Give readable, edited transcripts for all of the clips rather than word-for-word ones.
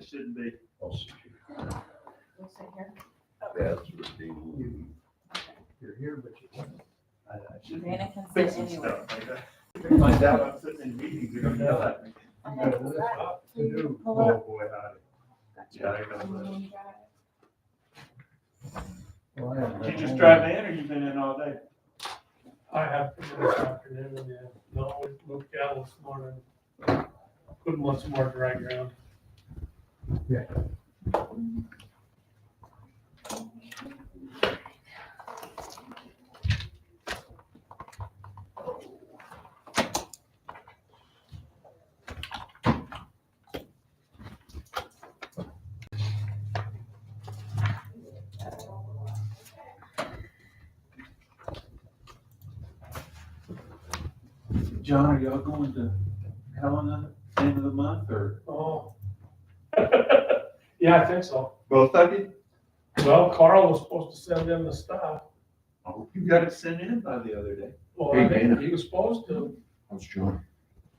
shouldn't be. I'll see you. We'll sit here. That's ridiculous. You're here, but you can't. I should be Dana can sit fixing anywhere. stuff like that. Find out I'm sitting in meetings, they're gonna yell at me. I You have got a that. lot to do. Pull Oh, up. boy, howdy. Gotcha. Yeah, I got that. Well, I haven't Did you been just home. drive in or you been in all day? I have to go this afternoon, and then, no, we moved cattle this morning. Put them on some more dry ground. John, are y'all going to Helena end of the month or? Oh. Yeah, I think so. Both of you? Well, Carl was supposed to send in the stuff. Oh, you got it sent in by the other day. Well, Hey, I think Dana. he was supposed to, How's John?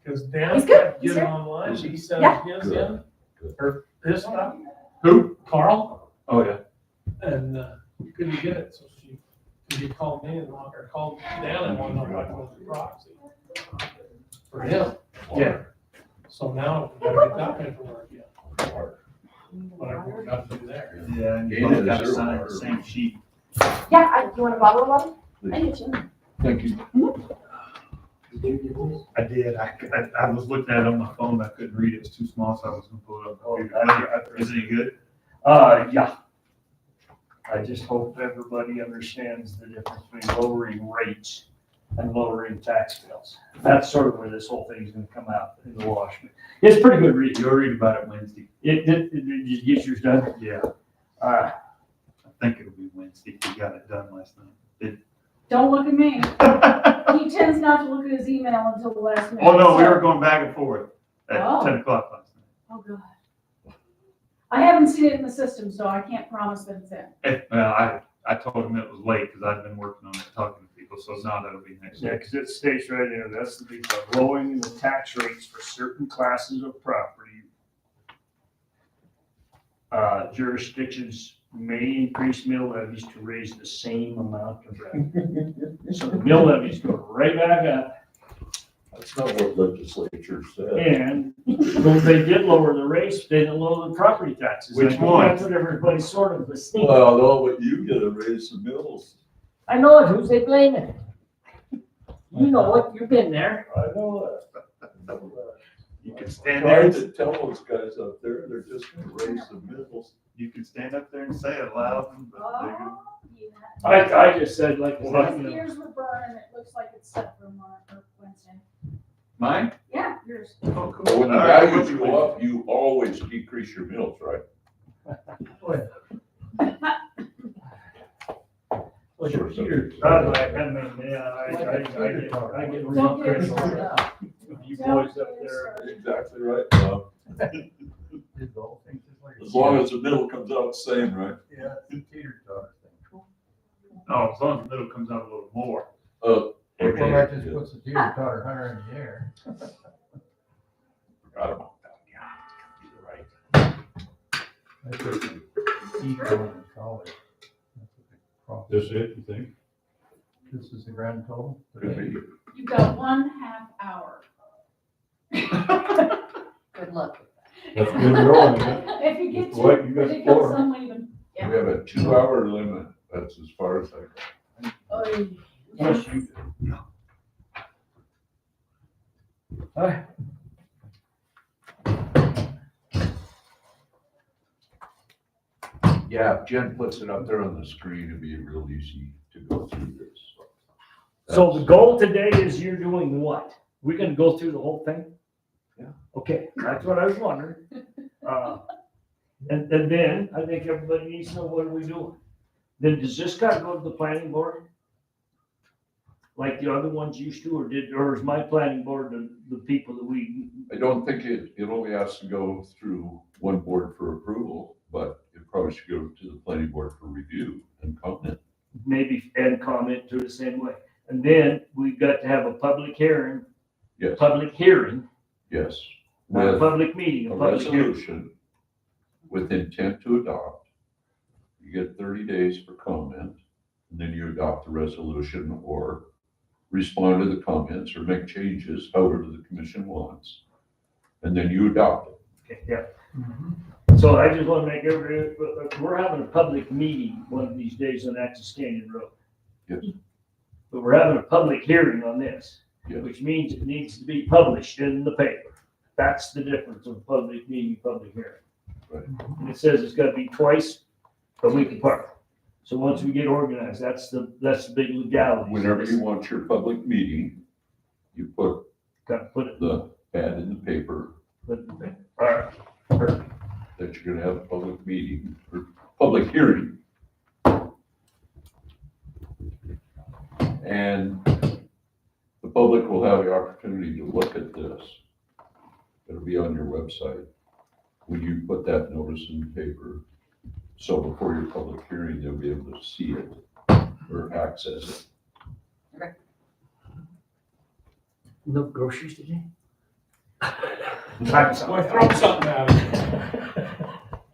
because Dan He's good. can't He's get it here. online. Is he? He sent Yeah. his Good. in, Good. or his stuff, Who? Carl, Oh, yeah. and he couldn't get it, so he called me and called Dan and wanted to know if I could go to proxy for him. Yeah. So now we gotta get that paperwork, yeah. Whatever we got to do there. Yeah, and you Dana, both is got to there sign water? the same sheet. Yeah, you want a bottle of water? I get you. Thank you. I did. I was looking at it on my phone. I couldn't read it. It was too small, so I was gonna pull it up. Oh, Is it any good? Yeah. I just hope everybody understands the difference between lowering rates and lowering tax bills. That's sort of where this whole thing's gonna come out in the wash. It's pretty good read. You'll read about it Wednesday. Did you get yours done? Yeah, Uh, I think it'll be Wednesday. We got it done last night. Don't look at me. He tends not to look at his email until the last minute. Oh, no, we so- were going back and forth at Oh. 10 o'clock last night. Oh, God. I haven't seen it in the system, so I can't promise that it's in. Well, I told him it was late because I'd been working on it, talking to people, so now that'll be next yeah, week. because it states right there, that's the big one, lowering the tax rates for certain classes of property. Jurisdictions may increase mill levies to raise the same amount of revenue. So the mill levies go right back up. That's not what legislature said. And though they did lower the rates, they didn't lower the property taxes. Which I think one? That's what everybody sort of was thinking. Well, no, but you get to raise the mills. I know it, who's they blaming? You know it, you've been there. I know that. You can stand there, Trying to tell those guys up there, they're just gonna raise the mills. you can stand up there and say it loud, but they're gonna- Oh, yeah. I just said like, well, His you know, ears were burning. It looks like it's set for Wednesday. Mine? Yeah, yours. Oh, cool. But when the All right, values we'll be go up, you always decrease your mills, right? like your Peter. I get real Don't get critical started. of you Don't boys up get there. started. Exactly right. Bob. Did the whole thing just like. As long as the middle comes out the same, right? Yeah, it's a teeter-totter thing. No, as long as the middle comes out a little more. Oh. Well, that just puts the teeter-totter higher in the air. Forgot about that. Yeah, you're right. That's what the econ call it. That's what they call it. This it, you think? This is the grand total. Could be. You've got 1/2 hour. Good luck. That's good rolling, isn't it? If you get What, too you got ridiculous, four? I'm leaving. We have a 2-hour limit. That's as far as I go. Oh, Yes, you do. Alright. Yeah, if Jen puts it up there on the screen, it'd be real easy to go through this. So the goal today is you're doing what? We're gonna go through the whole thing? Yeah. Okay, that's what I was wondering. And then I think everybody needs to know what are we doing. Then does this guy go to the planning board? Like the other ones used to, or is my planning board the people that we, I don't think it only has to go through one board for approval, but it probably should go to the planning board for review and comment. maybe and comment to the same way? And then we've got to have a public hearing, Yes, public hearing, yes. not a With public meeting, a a public hearing. resolution with intent to adopt. You get 30 days for comment, and then you adopt the resolution or respond to the comments or make changes, however the commission wants. And then you adopt it. Okay, yeah. So I just want to make everybody, we're having a public meeting one of these days on Access Canyon Road. Yes. But we're having a public hearing on this, Yes. which means it needs to be published in the paper. That's the difference of public meeting, public hearing. Right. And it says it's gotta be twice a week apart. So once we get organized, that's the big legality. Whenever you want your public meeting, you put Gotta put it, the ad in the paper put it in the paper. All right, perfect. that you're gonna have a public meeting or public hearing. And the public will have the opportunity to look at this. It'll be on your website when you put that notice in the paper. So before your public hearing, they'll be able to see it or access it. No groceries today? Time Boy, throw something out of it.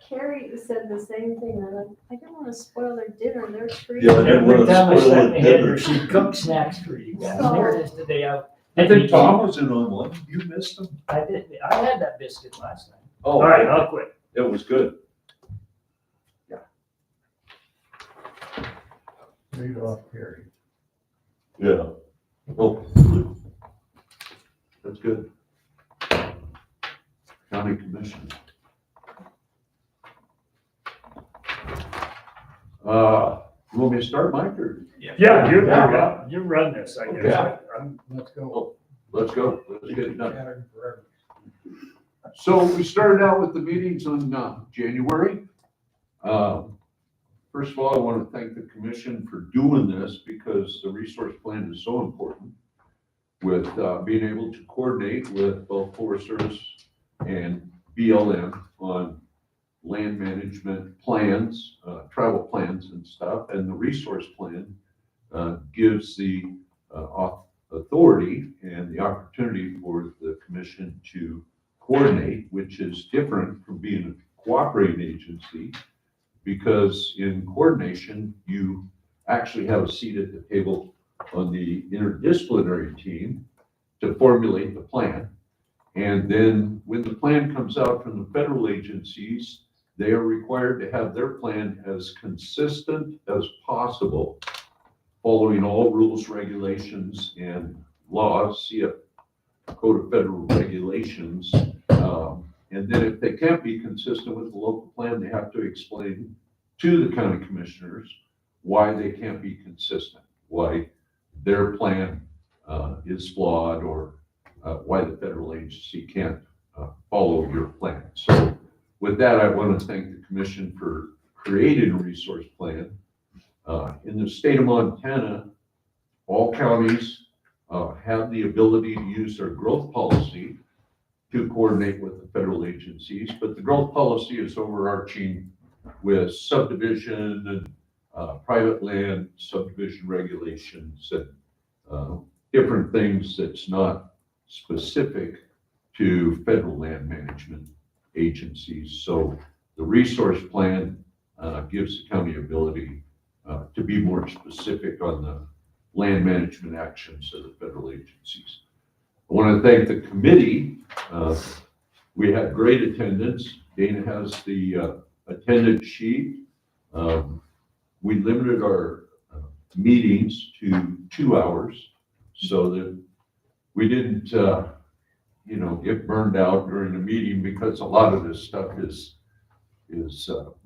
Carrie said the same thing. I'm like, I don't want to spoil their dinner. They're free. Yeah, they Every wanna time I spoil sat in it, the head, dinner. she'd cook snacks for you guys. And there it is today. I think Tom was in on one. You missed him. I did, I had that biscuit last night. Oh, All right, I'll quit. it was good. Read off Perry. Yeah. Oh, that's good. County Commission. You want me to start, Mike, or? Yeah, you run this, I guess. Okay. Let's go. Let's go. Let's get it done. Chattering forever. So we started out with the meetings on January. First of all, I want to thank the commission for doing this because the resource plan is so important with being able to coordinate with both Forest Service and BLM on land management plans, travel plans and stuff. And the resource plan gives the authority and the opportunity for the commission to coordinate, which is different from being a cooperating agency, because in coordination, you actually have a seat at the table on the interdisciplinary team to formulate the plan. And then when the plan comes out from the federal agencies, they are required to have their plan as consistent as possible, following all rules, regulations, and laws, CF Code of Federal Regulations. And then if they can't be consistent with the local plan, they have to explain to the county commissioners why they can't be consistent, why their plan is flawed, or why the federal agency can't follow your plan. So with that, I want to thank the commission for creating a resource plan. In the state of Montana, all counties have the ability to use their growth policy to coordinate with the federal agencies, but the growth policy is overarching with subdivision and private land subdivision regulations and different things that's not specific to federal land management agencies. So the resource plan gives the county ability to be more specific on the land management actions of the federal agencies. I want to thank the committee. We had great attendance. Dana has the attendance sheet. We limited our meetings to 2 hours so that we didn't, get burned out during the meeting, because a lot of this stuff is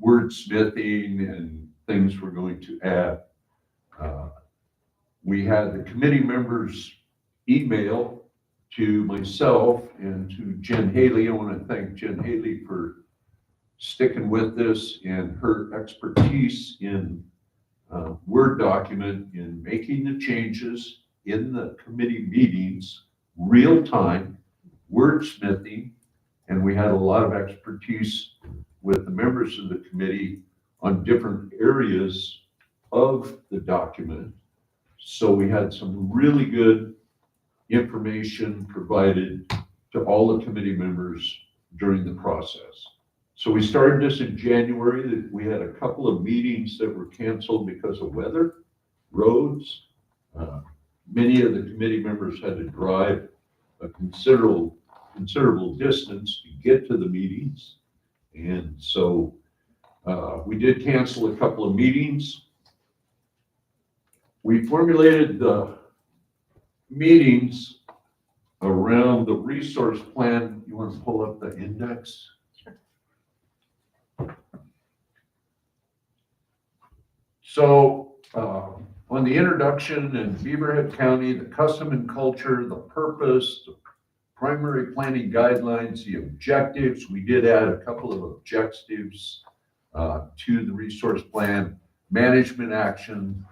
wordsmithing and things we're going to add. We had the committee members email to myself and to Jen Haley. I want to thank Jen Haley for sticking with this and her expertise in Word document, in making the changes in the committee meetings, real time, wordsmithing, and we had a lot of expertise with the members of the committee on different areas of the document. So we had some really good information provided to all the committee members during the process. So we started this in January, that we had a couple of meetings that were canceled because of weather, roads. Many of the committee members had to drive a considerable distance to get to the meetings. And so we did cancel a couple of meetings. We formulated the meetings around the resource plan. You want to pull up the index? So on the introduction in Beaverhead County, the custom and culture, the purpose, the primary planning guidelines, the objectives, we did add a couple of objectives to the resource plan, management action,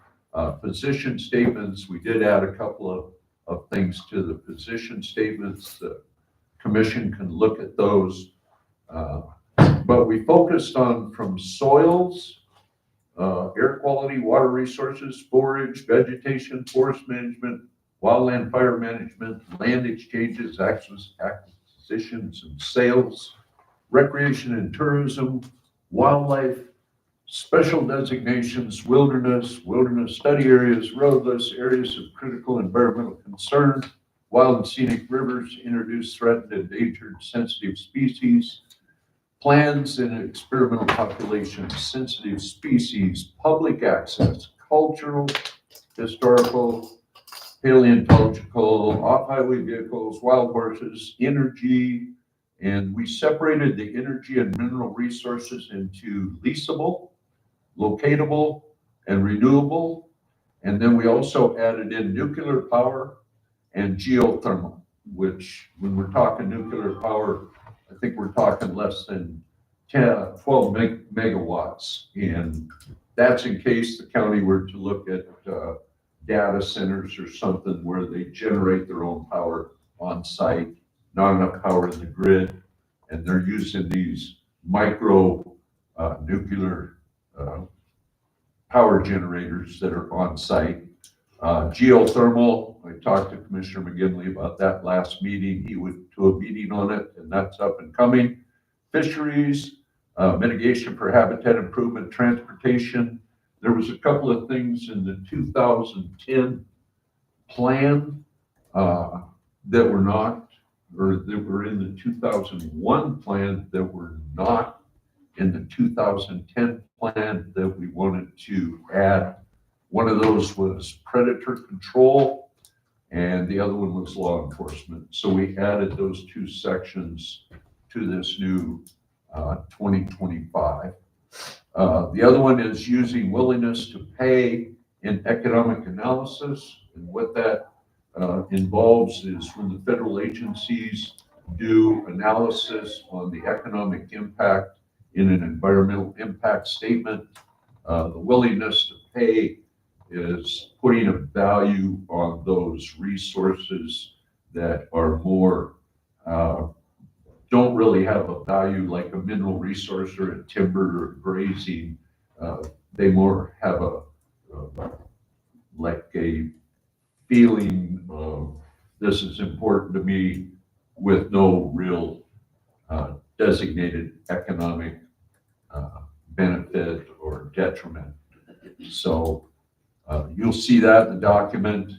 position statements. We did add a couple of things to the position statements. The commission can look at those. But we focused on from soils, air quality, water resources, forage, vegetation, forest management, wildland fire management, land exchanges, acquisitions and sales, recreation and tourism, wildlife, special designations, wilderness study areas, roadless areas of critical environmental concern, wild and scenic rivers, introduced, threatened, endangered, sensitive species, plans and experimental populations, sensitive species, public access, cultural, historical, paleontological, off-highway vehicles, wild horses, energy, and we separated the energy and mineral resources into leasable, locatable, and renewable. And then we also added in nuclear power and geothermal, which when we're talking nuclear power, I think we're talking less than 12 megawatts. And that's in case the county were to look at data centers or something where they generate their own power on site, not enough power in the grid, and they're using these micro nuclear power generators that are on site. Geothermal, I talked to Commissioner McGinley about that last meeting. He went to a meeting on it, and that's up and coming. Fisheries, mitigation for habitat improvement, transportation. There was a couple of things in the 2010 plan that were not, or that were in the 2001 plan that were not in the 2010 plan that we wanted to add. One of those was predator control, and the other one was law enforcement. So we added those two sections to this new 2025. The other one is using willingness to pay in economic analysis. And what that involves is when the federal agencies do analysis on the economic impact in an environmental impact statement, the willingness to pay is putting a value on those resources that are more, don't really have a value like a mineral resource or a timber or grazing. They more have like a feeling of this is important to me with no real designated economic benefit or detriment. So you'll see that in the document.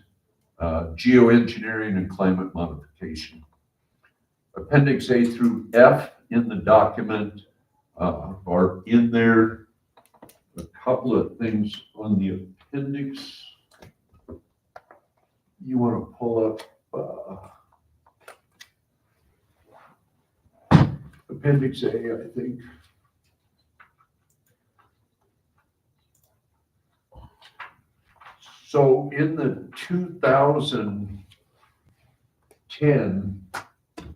Geoengineering and climate modification. Appendix A through F in the document are in there. A couple of things on the appendix. You want to pull up Appendix A, I think. So in the 2010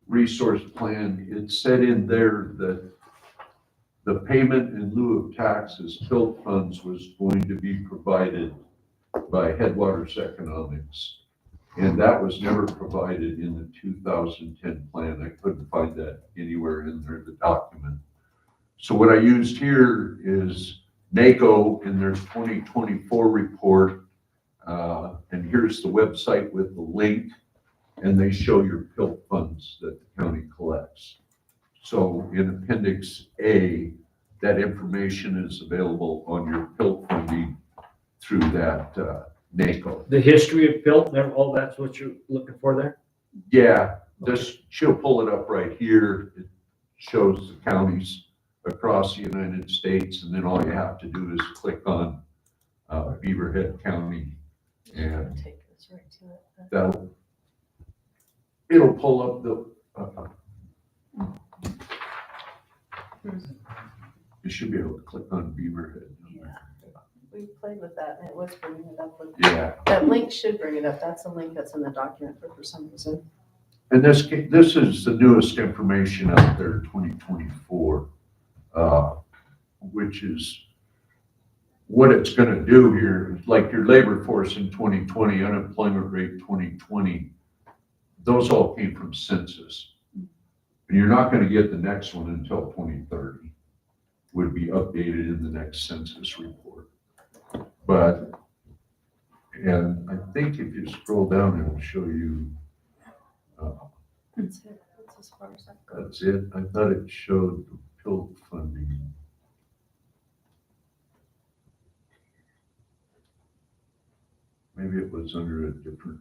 resource plan, it said in there that the payment in lieu of taxes, tilt funds, was going to be provided by Headwaters Economics. And that was never provided in the 2010 plan. I couldn't find that anywhere in there, the document. So what I used here is NACO in their 2024 report. And here's the website with the link, and they show your PILT funds that the county collects. So in Appendix A, that information is available on your PILT funding through that NACO. The history of PILT, and all that's what you're looking for there? Yeah, this, she'll pull it up right here. It shows the counties across the United States, and then all you have to do is click on Beaverhead County, and Take this right to it. that'll, it'll pull up the, you should be able to click on Beaverhead. We played with that and it was bringing it up with, Yeah, that link should bring it up. That's a link that's in the document, but for some reason. and this is the newest information out there, 2024, which is what it's gonna do here, like your labor force in 2020, unemployment rate 2020, those all came from census. And you're not gonna get the next one until 2030, would be updated in the next census report. But, and I think if you scroll down, it'll show you, That's it. That's as far as that goes. that's it. I thought it showed the PILT funding. Maybe it was under a different,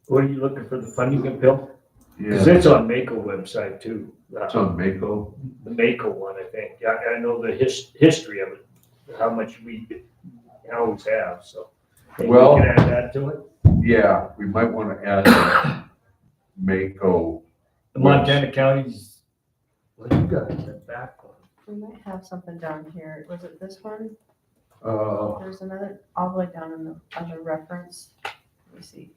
What are you looking for, the funding of PILT? Because yeah, it's on MACO website too. it's on MACO. The MACO one, I think. Yeah, I know the history of it, how much we always have, so. Maybe we Well- can add that to it. Yeah, we might want to add the MACO. The Montana counties, what you got in the back one? We might have something down here. Was it this one? Uh, There's another, all the way down in the other reference. Let me see.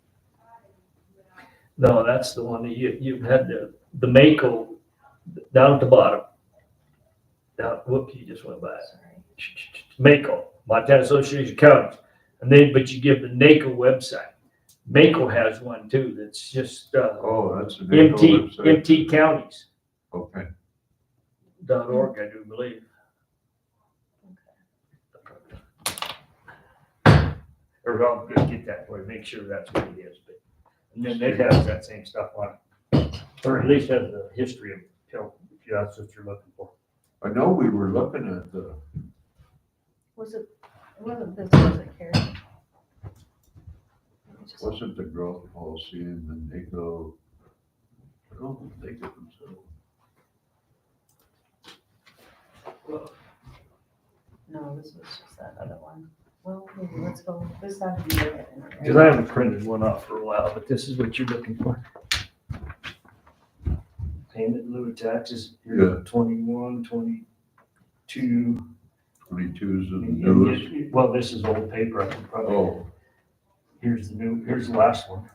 No, that's the one that you had the MACO down at the bottom. Down, whoop, you just went by it. Sorry. MACO, Montana Association of Counties. And then, but you give the NACO website. MACO has one too, that's just, oh, that's the MACO website. MT counties. Okay, .org, I do believe. Or I'll get that for you, make sure that's what it is, but, and then it has that same stuff on it. Or at least has the history of PILT, if that's what you're looking for. I know we were looking at the, It wasn't this, was it, Carrie? Let me just- wasn't the growth policy and then they go, I don't think it was. No, this was just that other one. Well, maybe let's go, this had to be it. Because I haven't printed one off for a while, but this is what you're looking for. Payment in lieu of taxes, Yeah. here, 21, 22. 22 is the newest. Well, this is old paper, I can probably, Oh, here's the last one.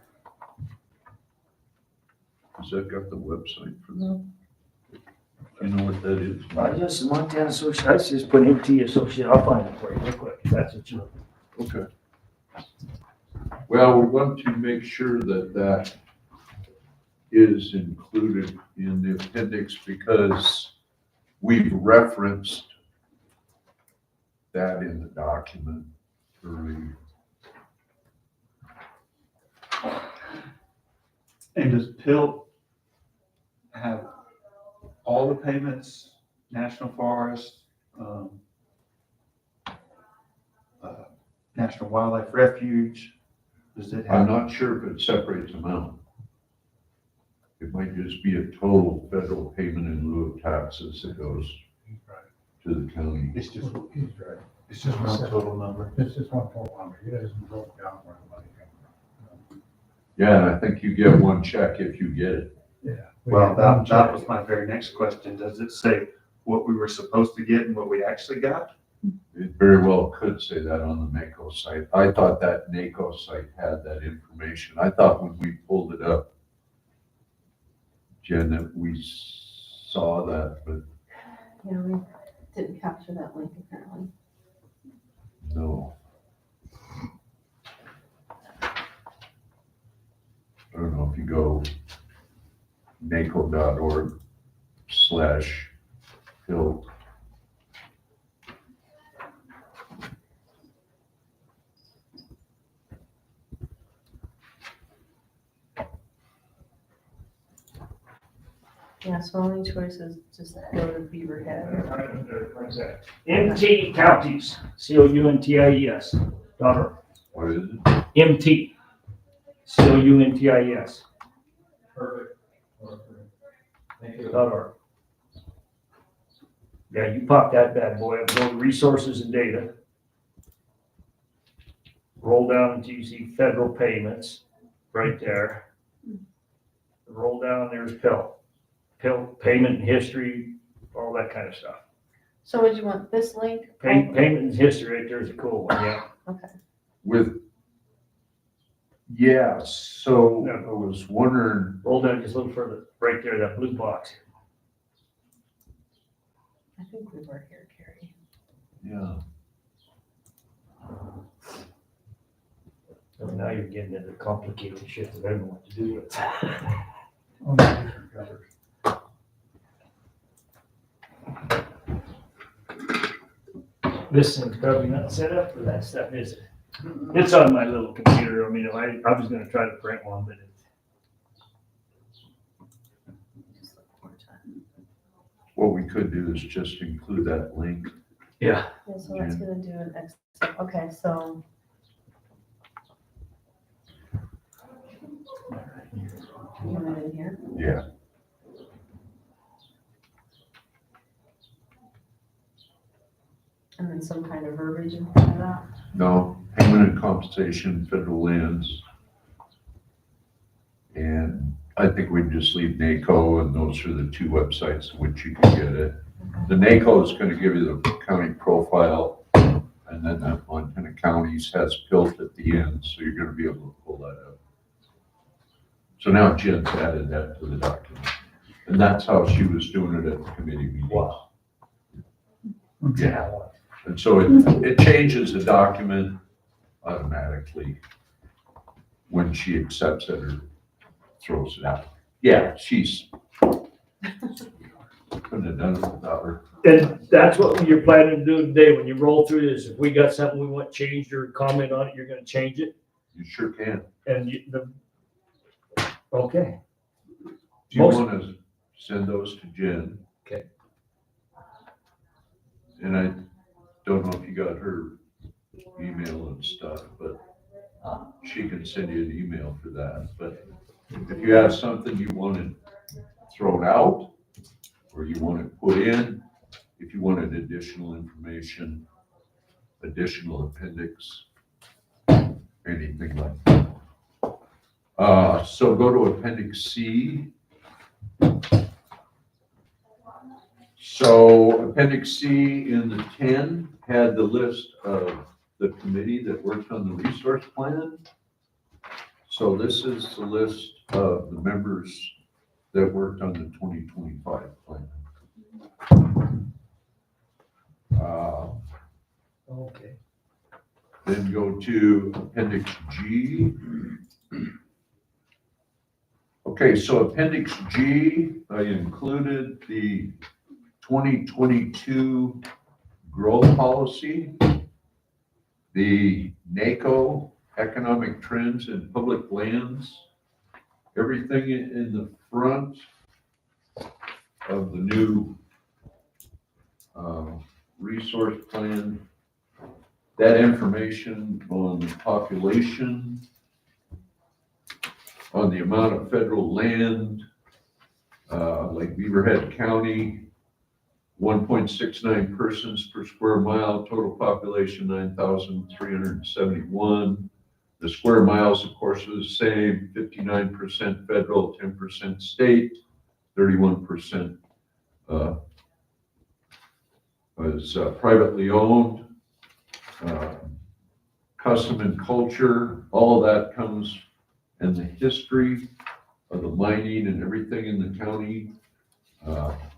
has that got the website for that? You know what that is? I just, Montana Association, I just put MT Association, I'll find it for you real quick, if that's what you're looking for. Okay. Well, we want to make sure that that is included in the appendix because we've referenced that in the document earlier. And does PILT have all the payments, National Forest, National Wildlife Refuge? Does it I'm have? not sure if it separates them out. It might just be a total federal payment in lieu of taxes that goes He's right. to the county. It's just, He's right. it's just one total number. It's just one total number. He doesn't broke down where the money comes from. Yeah, and I think you get one check if you get it. Yeah. Well, that was my very next question. Does it say what we were supposed to get and what we actually got? It very well could say that on the MACO site. I thought that NACO site had that information. I thought when we pulled it up, Jen, that we saw that, but Yeah, we didn't capture that link apparently. no. I don't know if you go naco.org/PILT. Yeah, so only choice is just go to Beaverhead. MT counties, COUNTIES, .org. What is it? MT, COUNTIES, Perfect. Thank you. .org. Yeah, you pop that bad boy up, go to resources and data. Roll down until you see federal payments, right there. Roll down, there's payment history, all that kind of stuff. So would you want this link? Payment history, right there's a cool one, yeah. Okay. With, yeah, so I was wondering, Roll down just a little further, right there, that blue box. I think we were here, Carrie. yeah, So now you're getting into complicated shit that I don't know what to do with. On the different covers. This thing's probably not set up for that stuff, is it? It's on my little computer, I mean, I was gonna try to print one, but Just look more time. what we could do is just include that link. yeah. Yeah, so that's gonna do an Excel. Okay, so. You want it in here? Yeah. And then some kind of verbiage in front of that? No, payment and compensation, federal lands. And I think we'd just leave NACO, and those are the two websites in which you can get it. The NACO is gonna give you the county profile, and then that Montana Counties has PILT at the end, so you're gonna be able to pull that up. So now Jen's added that to the document, and that's how she was doing it at the committee meeting. Wow. Yeah. And so it changes the document automatically when she accepts it or throws it out. Yeah, she's couldn't have done it without her. And that's what you're planning to do today, when you roll through this, if we got something we want changed or comment on it, you're gonna change it, You sure can. and okay. Do you Most- want to send those to Jen? Okay. And I don't know if you got her email and stuff, but she can send you an email for that. But if you have something you wanted thrown out, or you want it put in, if you wanted additional information, additional appendix, anything like that. So go to Appendix C. So Appendix C in the 10 had the list of the committee that worked on the resource plan. So this is the list of the members that worked on the 2025 plan. Okay. Then go to Appendix G. Okay, so Appendix G, I included the 2022 growth policy, the NACO economic trends in public lands, everything in the front of the new resource plan, that information on the population, on the amount of federal land, like Beaverhead County, 1.69 persons per square mile, total population 9,371. The square miles, of course, are the same, 59% federal, 10% state, 31% was privately owned. Custom and culture, all of that comes, and the history of the mining and everything in the county.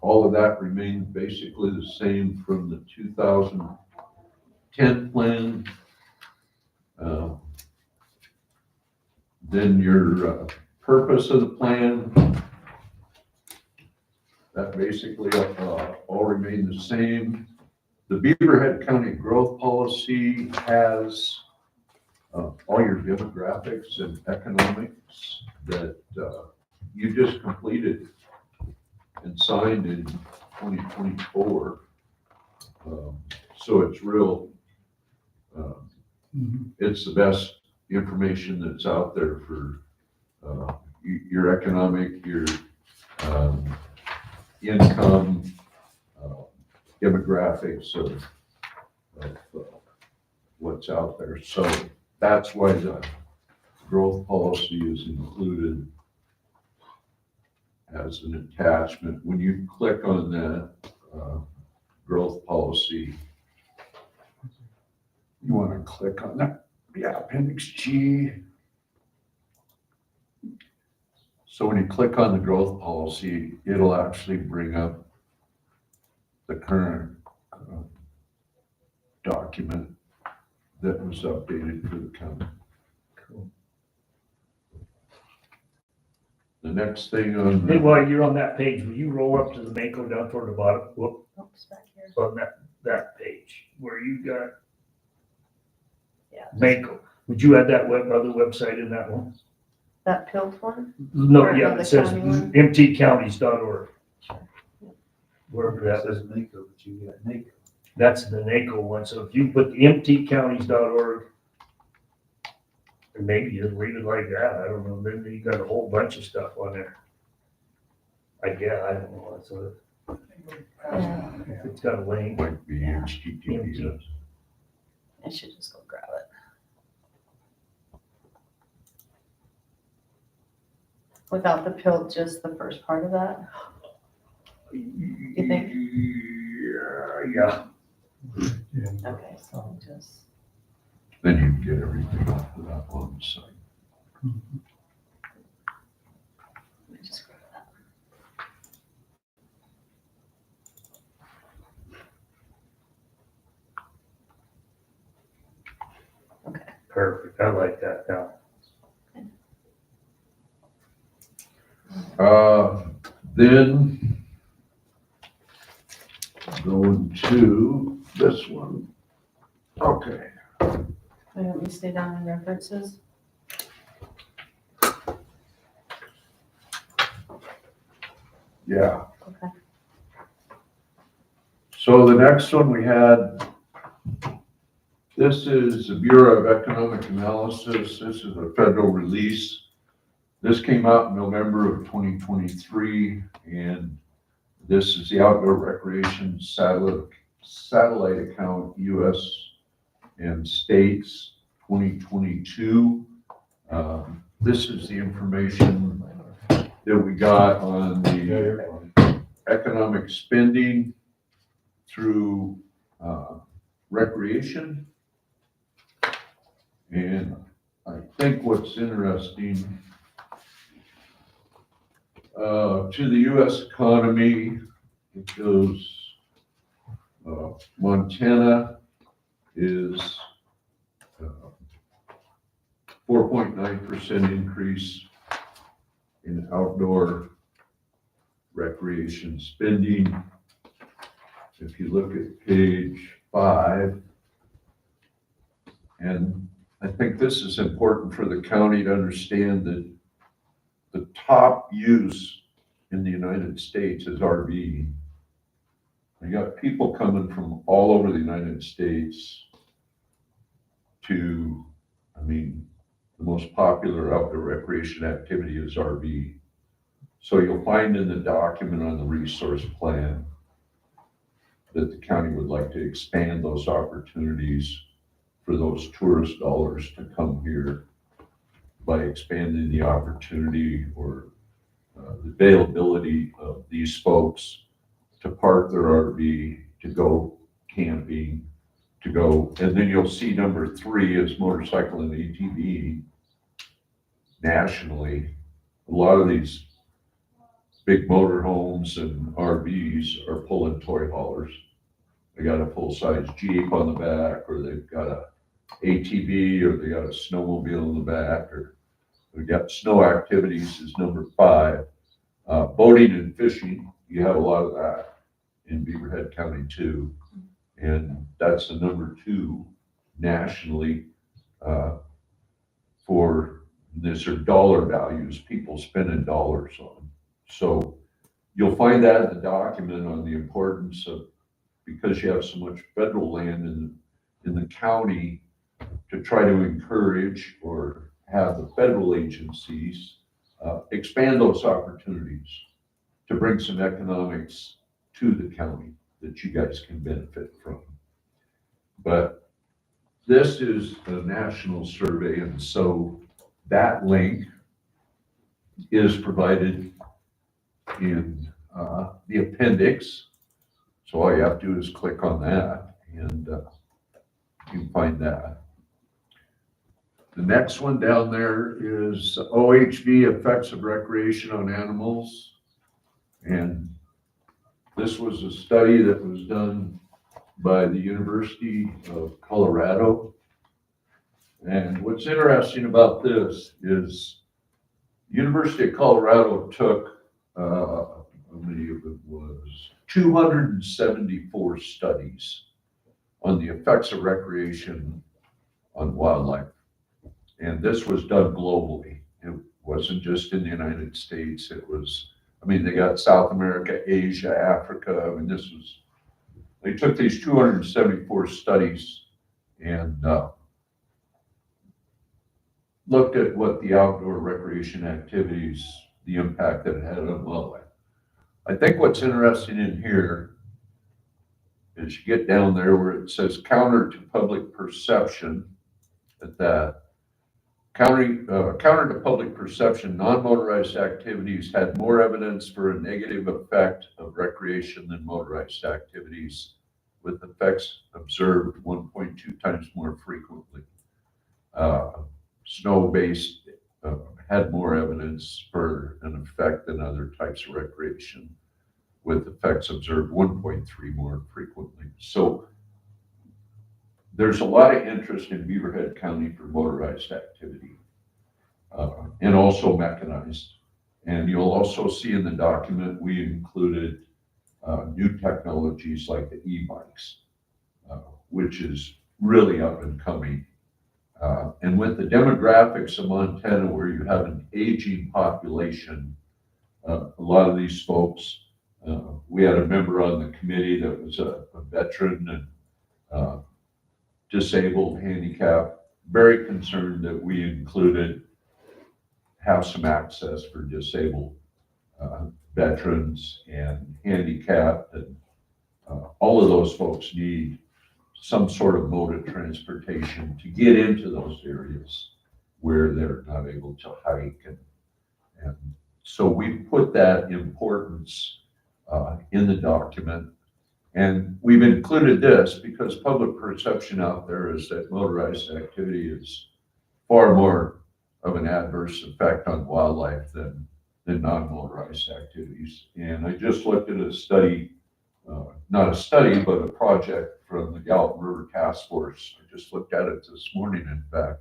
All of that remains basically the same from the 2010 plan. Then your purpose of the plan, that basically all remain the same. The Beaverhead County Growth Policy has all your demographics and economics that you just completed and signed in 2024. So it's real, it's the best information that's out there for your economic, your income, demographics of what's out there. So that's why the growth policy is included as an attachment. When you click on that growth policy, you want to click on that, Appendix G. So when you click on the growth policy, it'll actually bring up the current document that was updated for the county. Cool. The next thing on. Hey, while you're on that page, will you roll up to the Mako down toward the bottom? Whoop, Oops, back here. on that page where you got Yeah. Mako. Would you add that other website in that one? That Pilt one? No, Or yeah, the it says county one? mtcounties.org. Wherever That that is. says NACO, but you got NACO. That's the NACO one. So if you put mtcounties.org, or maybe just leave it like that. I don't know. Then you got a whole bunch of stuff on there. I guess, I don't know. So Yeah, if it's got a link. Might be HTTPS. I should just go grab it. Without the Pilt, just the first part of that? You think? Yeah. Okay, so just, Then you can get everything off of that one site. let me just grab that. Okay. Perfect. I like that now. Then going to this one. Okay. Why don't we stay down in references? Yeah. Okay. So the next one we had, this is the Bureau of Economic Analysis. This is a federal release. This came out in November of 2023, and this is the Outdoor Recreation Satellite Account, U.S. and States 2022. This is the information that we got on the economic spending through recreation. And I think what's interesting, to the U.S. economy, it goes, Montana is 4.9% increase in outdoor recreation spending. If you look at page 5, and I think this is important for the county to understand that the top use in the United States is RV. You got people coming from all over the United States to, the most popular outdoor recreation activity is RV. So you'll find in the document on the resource plan that the county would like to expand those opportunities for those tourist dollars to come here by expanding the opportunity or the availability of these folks to park their RV, to go camping, to go, and then you'll see number 3 is motorcycle and ATV. Nationally, a lot of these big motorhomes and RVs are pulling toy haulers. They got a full-size Jeep on the back, or they've got a ATV, or they got a snowmobile in the back, or we got snow activities is number 5. Boating and fishing, you have a lot of that in Beaverhead County too. And that's the number 2 nationally for, these are dollar values, people spending dollars on. So you'll find that in the document on the importance of, because you have so much federal land in the county, to try to encourage or have the federal agencies expand those opportunities to bring some economics to the county that you guys can benefit from. But this is a national survey, and so that link is provided in the appendix. So all you have to do is click on that, and you can find that. The next one down there is OHV effects of recreation on animals. And this was a study that was done by the University of Colorado. And what's interesting about this is University of Colorado took, how many of it was, 274 studies on the effects of recreation on wildlife. And this was done globally. It wasn't just in the United States. It was, I mean, they got South America, Asia, Africa. I mean, they took these 274 studies and looked at what the outdoor recreation activities, the impact that it had on wildlife. I think what's interesting in here is you get down there where it says counter to public perception, that counter to public perception, non-motorized activities had more evidence for a negative effect of recreation than motorized activities, with effects observed 1.2 times more frequently. Snow-based had more evidence for an effect than other types of recreation, with effects observed 1.3 more frequently. So there's a lot of interest in Beaverhead County for motorized activity and also mechanized. And you'll also see in the document, we included new technologies like the e-bikes, which is really up and coming. And with the demographics of Montana, where you have an aging population, a lot of these folks, we had a member on the committee that was a veteran and disabled, handicapped, very concerned that we included have some access for disabled veterans and handicapped, and all of those folks need some sort of mode of transportation to get into those areas where they're not able to hike. And so we put that importance in the document. And we've included this because public perception out there is that motorized activity is far more of an adverse effect on wildlife than non-motorized activities. And I just looked at a study, not a study, but a project from the Gallup River Task Force. I just looked at it this morning. In fact,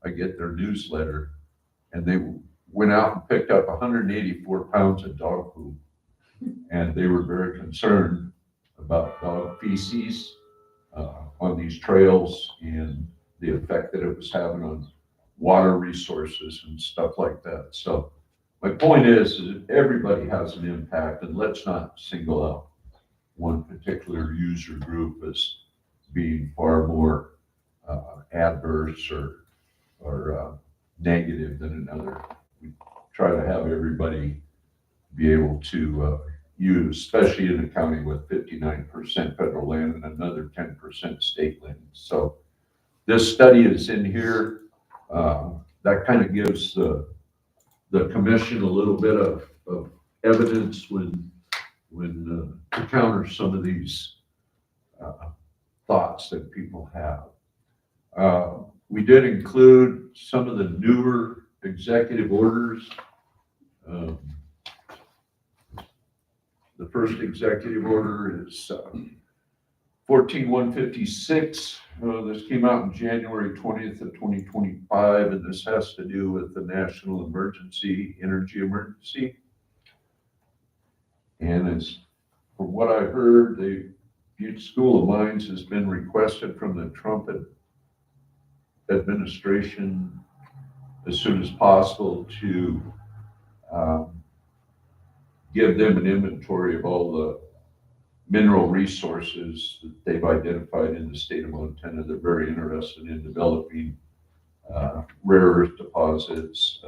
I get their newsletter, and they went out and picked up 184 pounds of dog poop. And they were very concerned about dog feces on these trails and the effect that it was having on water resources and stuff like that. So my point is that everybody has an impact, and let's not single out one particular user group as being far more adverse or negative than another. We try to have everybody be able to use, especially in a county with 59% federal land and another 10% state land. So this study is in here. That kind of gives the commission a little bit of evidence when to counter some of these thoughts that people have. We did include some of the newer executive orders. The first executive order is 14156. This came out in January 20th of 2025, and this has to do with the national energy emergency. And it's, from what I heard, the Butte School of Mines has been requested from the Trump administration as soon as possible to give them an inventory of all the mineral resources that they've identified in the state of Montana. They're very interested in developing rare earth deposits,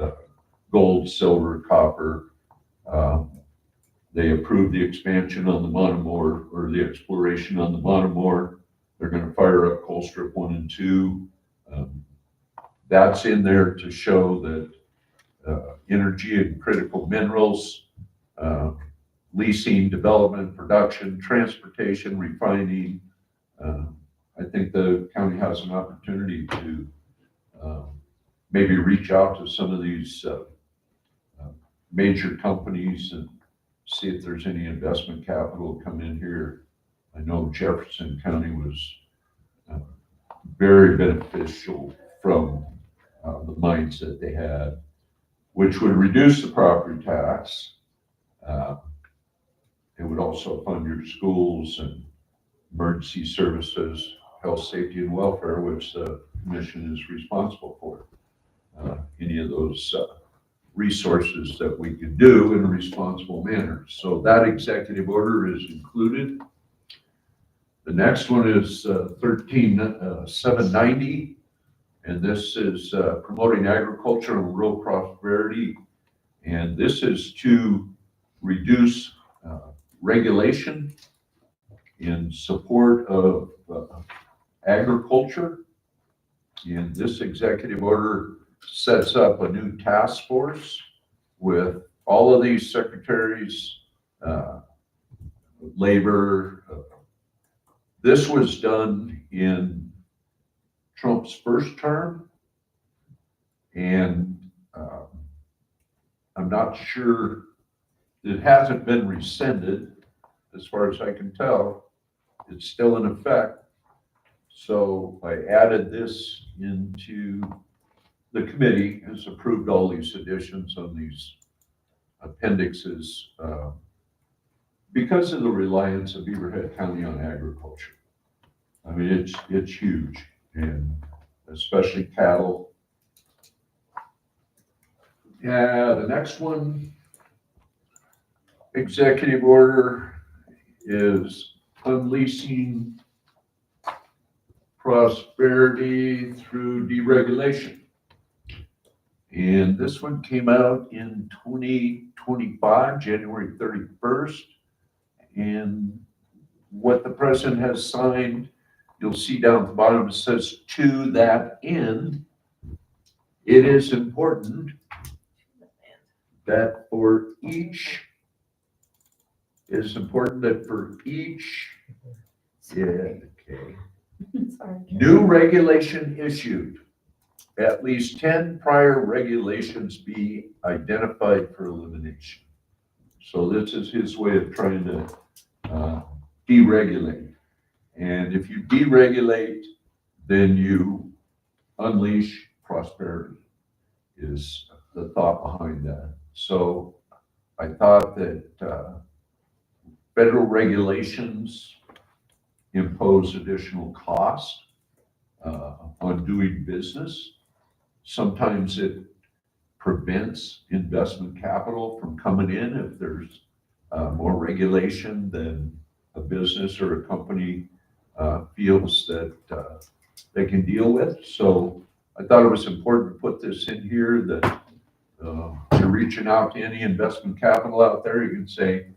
gold, silver, copper. They approved the expansion on the Monomore, or the exploration on the Monomore. They're gonna fire up Colstrip 1 and 2. That's in there to show that energy and critical minerals, leasing, development, production, transportation, refining. I think the county has an opportunity to maybe reach out to some of these major companies and see if there's any investment capital come in here. I know Jefferson County was very beneficial from the mines that they had, which would reduce the property tax. It would also fund your schools and emergency services, health, safety, and welfare, which the commission is responsible for. Any of those resources that we can do in a responsible manner. So that executive order is included. The next one is 13790, and this is promoting agriculture and rural prosperity. And this is to reduce regulation in support of agriculture. And this executive order sets up a new task force with all of these secretaries, labor. This was done in Trump's first term, and I'm not sure, it hasn't been rescinded as far as I can tell. It's still in effect. So I added this into the committee, has approved all these additions on these appendixes because of the reliance of Beaverhead County on agriculture. I mean, it's huge, and especially cattle. Yeah, the next one, executive order, is unleashing prosperity through deregulation. And this one came out in 2025, January 31st. And what the president has signed, you'll see down at the bottom, it says, to that end, it is important that for each, yeah, okay. Sorry. New regulation issued, at least 10 prior regulations be identified for elimination. So this is his way of trying to deregulate. And if you deregulate, then you unleash prosperity, is the thought behind that. So I thought that federal regulations impose additional cost on doing business. Sometimes it prevents investment capital from coming in if there's more regulation than a business or a company feels that they can deal with. So I thought it was important to put this in here that you're reaching out to any investment capital out there, you can say,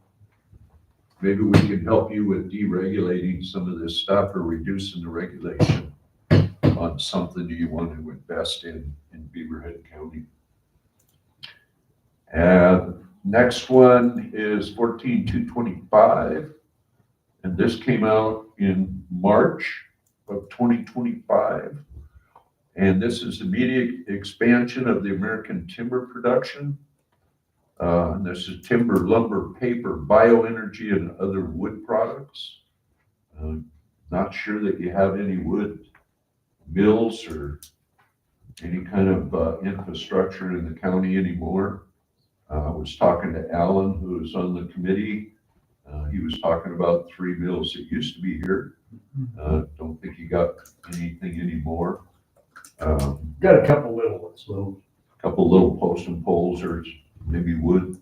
maybe we can help you with deregulating some of this stuff or reducing the regulation on something you want to invest in Beaverhead County. Next one is 14225, and this came out in March of 2025. And this is immediate expansion of the American timber production. And this is timber, lumber, paper, bioenergy, and other wood products. Not sure that you have any wood mills or any kind of infrastructure in the county anymore. I was talking to Alan, who was on the committee. He was talking about 3 mills that used to be here. Don't think he got anything anymore. Got a couple little ones, though. Couple little post and poles or maybe wood.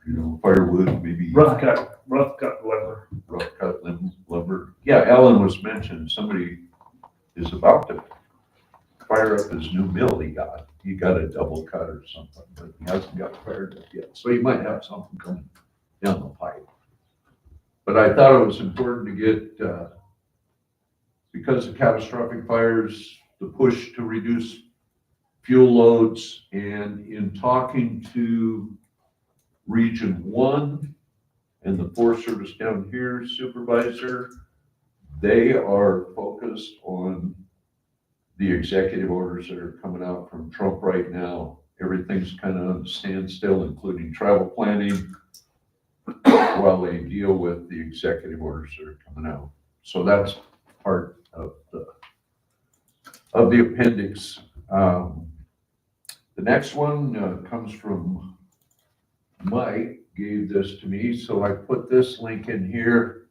you know, firewood, maybe rough cut lumber. rough cut lumber. Yeah, Alan was mentioned, somebody is about to fire up his new mill he got. He got a double cut or something, but he hasn't got fired up yet. So he might have something coming down the pipe. But I thought it was important to get, because of catastrophic fires, the push to reduce fuel loads, and in talking to Region 1 and the Forest Service down here supervisor, they are focused on the executive orders that are coming out from Trump right now. Everything's kind of on standstill, including travel planning, while they deal with the executive orders that are coming out. So that's part of the appendix. The next one comes from Mike, gave this to me, so I put this link in here.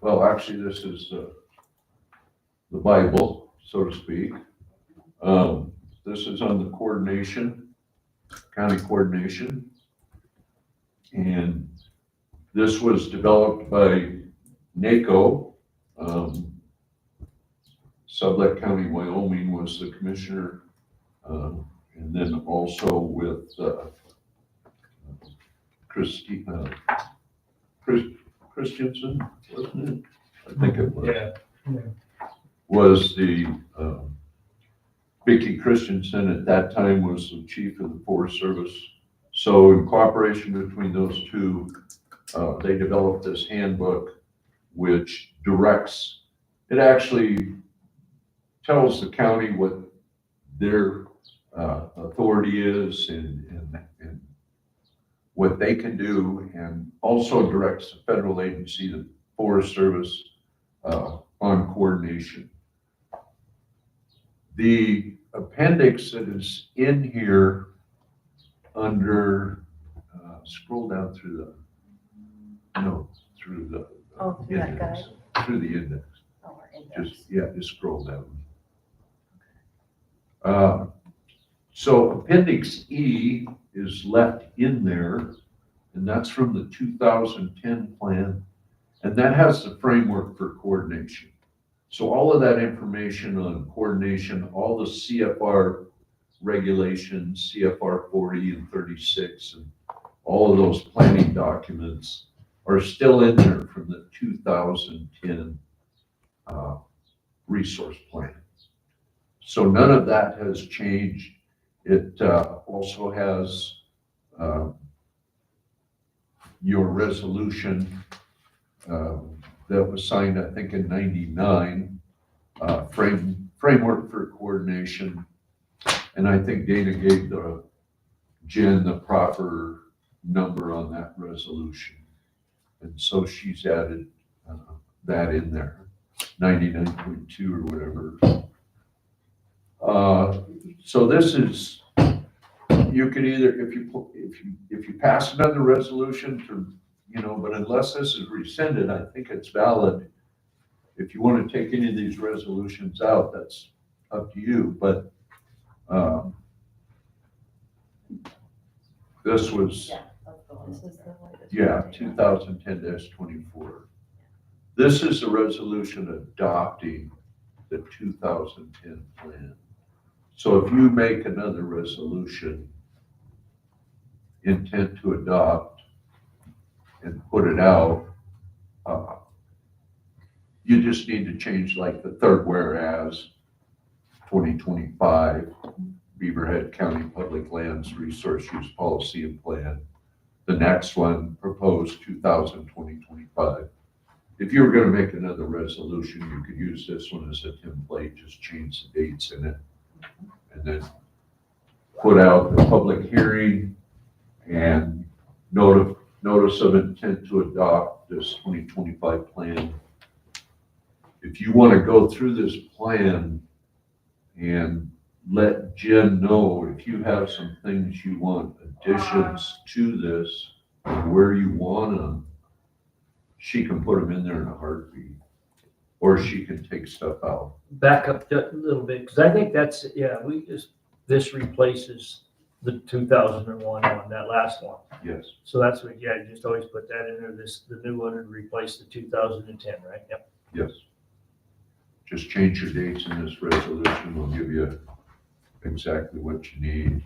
Well, actually, this is the Bible, so to speak. This is on the coordination, county coordination. And this was developed by NACO. Sublette County, Wyoming was the commissioner. And then also with Christensen, wasn't it? I think it was. Yeah. Was the, Vicki Christensen at that time was the chief of the Forest Service. So in cooperation between those two, they developed this handbook, which directs, it actually tells the county what their authority is and what they can do, and also directs the federal agency, the Forest Service, on coordination. The appendix that is in here under, scroll down through through the Oh, through that index, guide? through the index. Oh, our index. Just scroll down. So Appendix E is left in there, and that's from the 2010 plan, and that has the framework for coordination. So all of that information on coordination, all the CFR regulations, CFR 40 and 36, and all of those planning documents are still in there from the 2010 resource plan. So none of that has changed. It also has your resolution that was signed, I think, in '99, framework for coordination. And I think Dana gave Jen the proper number on that resolution. And so she's added that in there, 99.2 or whatever. So this is, you could either, if you pass another resolution to, but unless this is rescinded, I think it's valid. If you want to take any of these resolutions out, that's up to you, but this was, Yeah, that's the one. This is the latest. yeah, 2010-24. This is a resolution adopting the 2010 plan. So if you make another resolution, intent to adopt, and put it out, you just need to change like the third whereas 2025 Beaverhead County Public Lands Resource Use Policy and Plan. The next one, proposed 2020-25. If you were going to make another resolution, you could use this one as a template, just change the dates in it, and then put out the public hearing and notice of intent to adopt this 2025 plan. If you want to go through this plan and let Jen know if you have some things you want additions to this, and where you want them, she can put them in there in a heartbeat, or she can take stuff out. Back up a little bit, because I think that's, this replaces The 2001 one, that last one. Yes. So that's what, yeah, you just always put that in there, the new one would replace the 2010, right? Yep. Yes. Just change your dates in this resolution, we'll give you exactly what you need.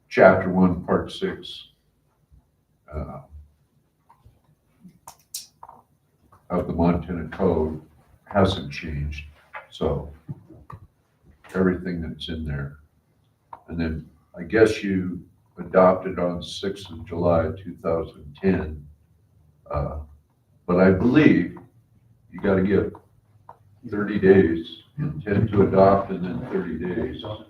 Chapter 1, Part 6 of the Montana Code hasn't changed, so everything that's in there. And then I guess you adopted on 6th of July, 2010. But I believe you gotta give 30 days, intent to adopt, and then 30 days. It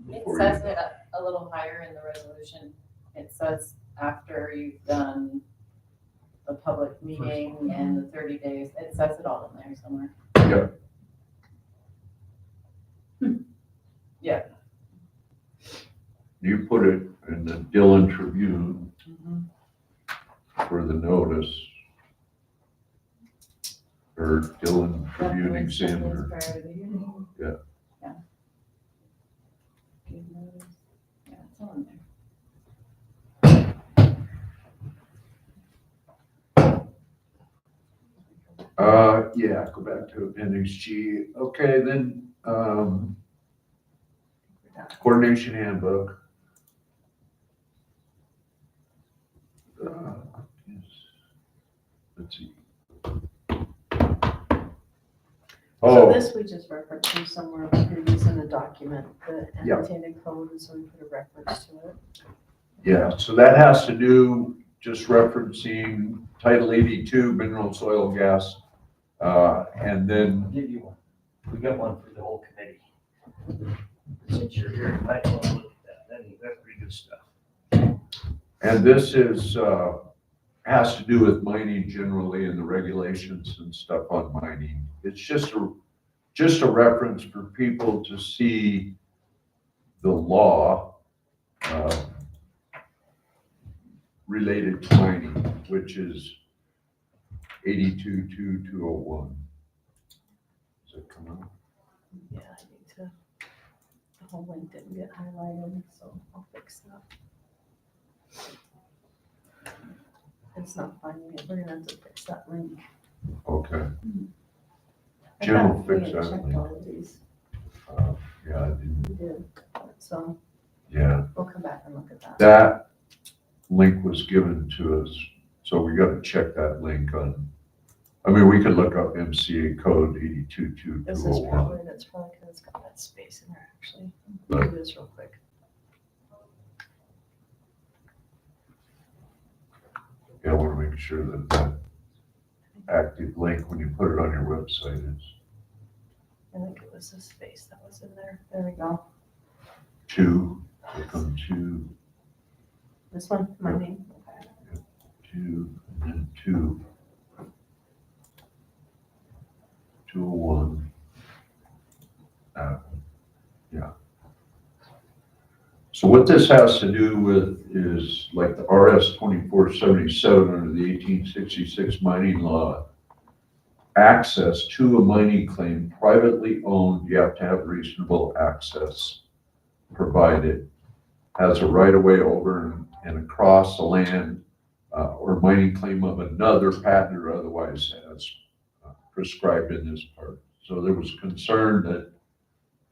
before says you it a little higher in the resolution. It says after you've done the public meeting and the 30 days, it says it all in there somewhere. Yep. Yeah. You put it in the Dillon Tribune for the notice, or Dillon Tribune Examiner. Yeah. Yeah. Give notice. Yeah, it's all in there. Yeah, go back to Appendix G. Okay, then, Coordination Handbook. Yes. Let's see. So Oh, this we just referenced from somewhere, but you're using a document, the Yeah. annotated code, and so we put a reference to it. yeah, so that has to do, just referencing Title 82, mineral soil gas. And then, I'll give you one. We got one for the whole committee. Since you're here, you might want to look at that. That's pretty good stuff. and this is, has to do with mining generally and the regulations and stuff on mining. It's just a reference for people to see the law, related to mining, which is 82.2201. Does that come out? Yeah, I need to, the whole link didn't get highlighted, so I'll fix that. It's not finding it, we're gonna have to fix that link. Okay, I Jim will thought we fix had that checked link. all of these. Yeah, I didn't, We did, so yeah. we'll come back and look at that. That link was given to us, so we gotta check that link on, I mean, we could look up MCA code This is 822201. probably, that's probably because it's got that space in there, actually. Let me do this real quick. Yeah, I wanna make sure that that active link, when you put it on your website, is I think it was this space that was in there. There we go. click on This one, my name. Okay. 2, and then 201. Yeah. So what this has to do with is like the RS 2477 under the 1866 mining law. Access to a mining claim privately owned, you have to have reasonable access provided. Has a right of way over and across the land, or mining claim of another patent or otherwise as prescribed in this part. So there was concern that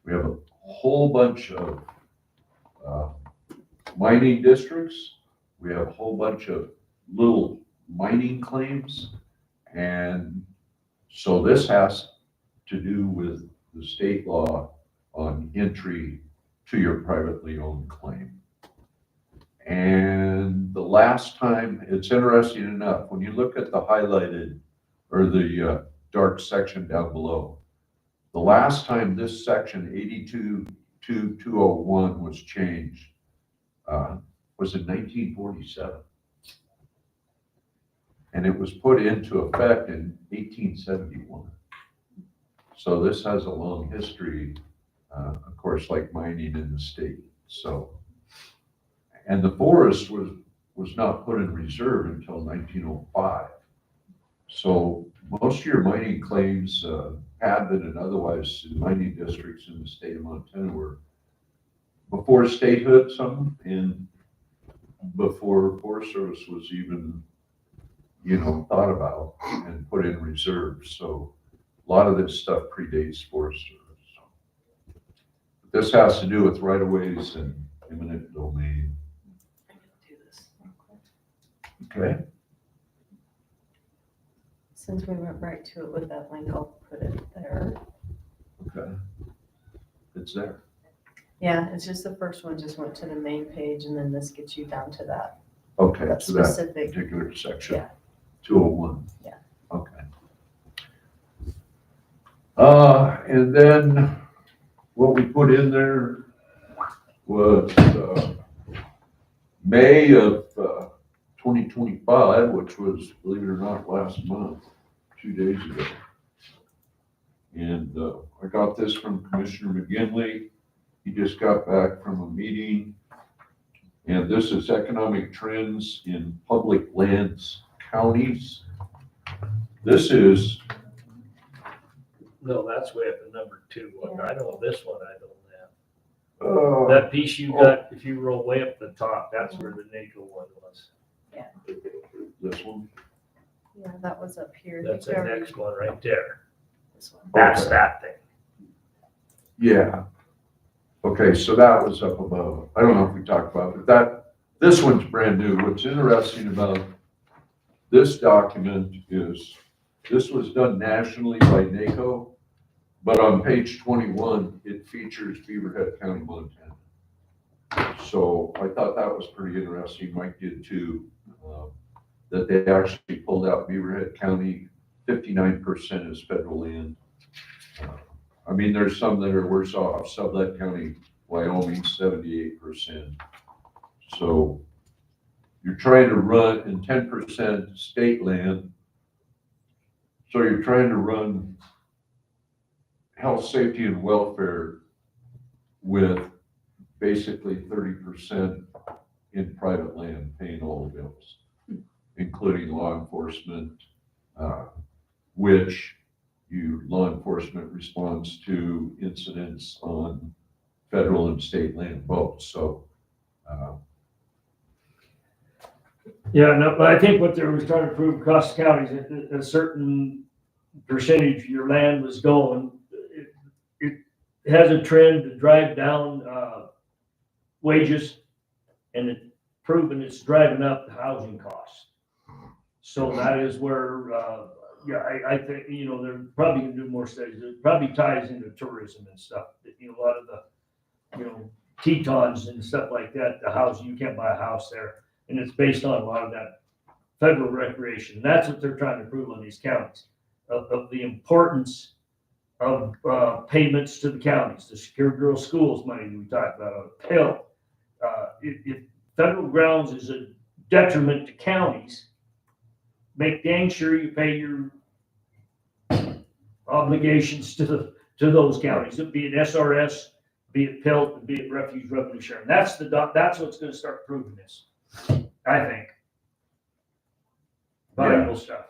we have a whole bunch of mining districts. We have a whole bunch of little mining claims. And so this has to do with the state law on entry to your privately owned claim. And the last time, it's interesting enough, when you look at the highlighted or the dark section down below, the last time this section 82.2201 was changed was in 1947. And it was put into effect in 1871. So this has a long history, of course, like mining in the state. So, and the forest was not put in reserve until 1905. So most of your mining claims, patented and otherwise, in mining districts in the state of Montana were before statehood some, and before Forest Service was even, thought about and put in reserves. So a lot of this stuff predates Forest Service. So this has to do with right-of-ways and eminent domain. I can do this real quick. Okay. Since we went right to it with that link, I'll put it there. Okay. It's there. Yeah, it's just the first one just went to the main page, and then this gets you down to that Okay, that so that specific. particular section. Yeah. 201. Yeah. Okay. And then what we put in there was, May of, 2025, which was, believe it or not, last month, 2 days ago. And, I got this from Commissioner McGinley. He just got back from a meeting. And this is economic trends in public lands counties. This is, No, that's way up in number 2. I know this one, I don't have. uh, That piece you got, if you roll way up the top, that's where the NACO one was. this one. Yeah, that was up here. That's the next one right there. This one. That's Okay. that thing. Yeah. Okay, so that was up above. I don't know if we talked about it, but this one's brand new. What's interesting about this document is this was done nationally by NACO, but on page 21, it features Beaverhead County, Montana. So I thought that was pretty interesting. Mike did too, that they actually pulled out Beaverhead County, 59% is federal land. I mean, there's some that are worse off. Sublette County, Wyoming, 78%. So you're trying to run in 10% state land. So you're trying to run health, safety, and welfare with basically 30% in private land, paying all the bills, including law enforcement, which law enforcement responds to incidents on federal and state land both. So, Yeah, no, but I think what they was trying to prove across the counties, that a certain percentage of your land was going. It has a trend to drive down wages, and it's proven it's driving up the housing costs. So that is where, I think, they're probably gonna do more studies. It probably ties into tourism and stuff. A lot of the, Tetons and stuff like that, the housing, you can't buy a house there. And it's based on a lot of that federal recreation. That's what they're trying to prove on these counties, of the importance of payments to the counties, the secure girls' schools money we talked about, on Pell. If federal grounds is a detriment to counties, make dang sure you pay your obligations to those counties, be it SRS, be it PILT, be it Refuge Revenue Sharing. That's what's gonna start proving this, I think. Valuable stuff.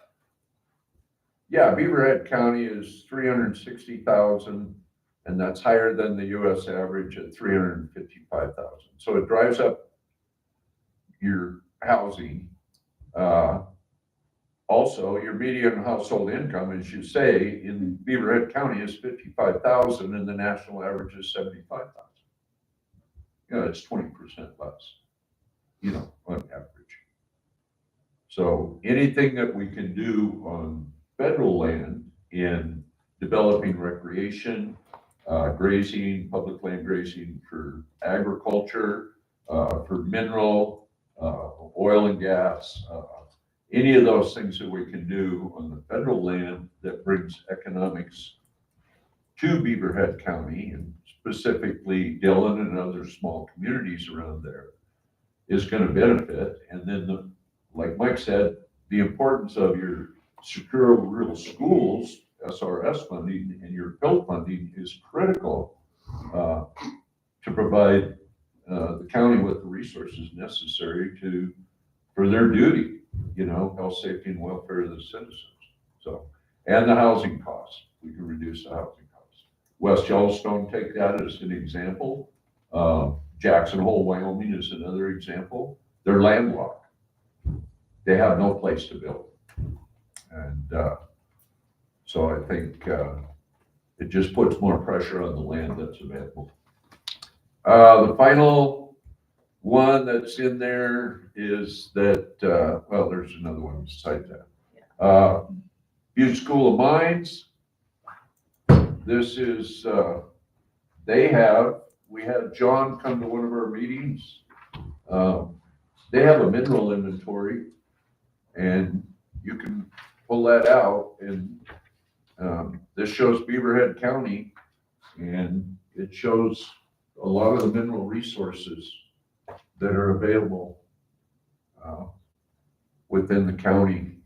yeah, Beaverhead County is 360,000, and that's higher than the US average at 355,000. So it drives up your housing. Also, your median household income, as you say, in Beaverhead County is 55,000, and the national average is 75,000. It's 20% less, on average. So anything that we can do on federal land in developing recreation, grazing, public land grazing for agriculture, for mineral, oil and gas, any of those things that we can do on the federal land that brings economics to Beaverhead County, and specifically Dillon and other small communities around there, is going to benefit. And then, like Mike said, the importance of your secure rural schools, SRS funding, and your PILT funding is critical to provide the county with the resources necessary for their duty, health, safety, and welfare of the citizens. So, and the housing costs, we can reduce the housing costs. West Yellowstone, take that as an example. Jackson Hole, Wyoming is another example. They're landlocked. They have no place to build. And so I think it just puts more pressure on the land that's available. The final one that's in there is that, well, there's another one besides that. Butte School of Mines. This is, we had John come to one of our meetings. They have a mineral inventory, and you can pull that out, and this shows Beaverhead County, and it shows a lot of the mineral resources that are available within the county.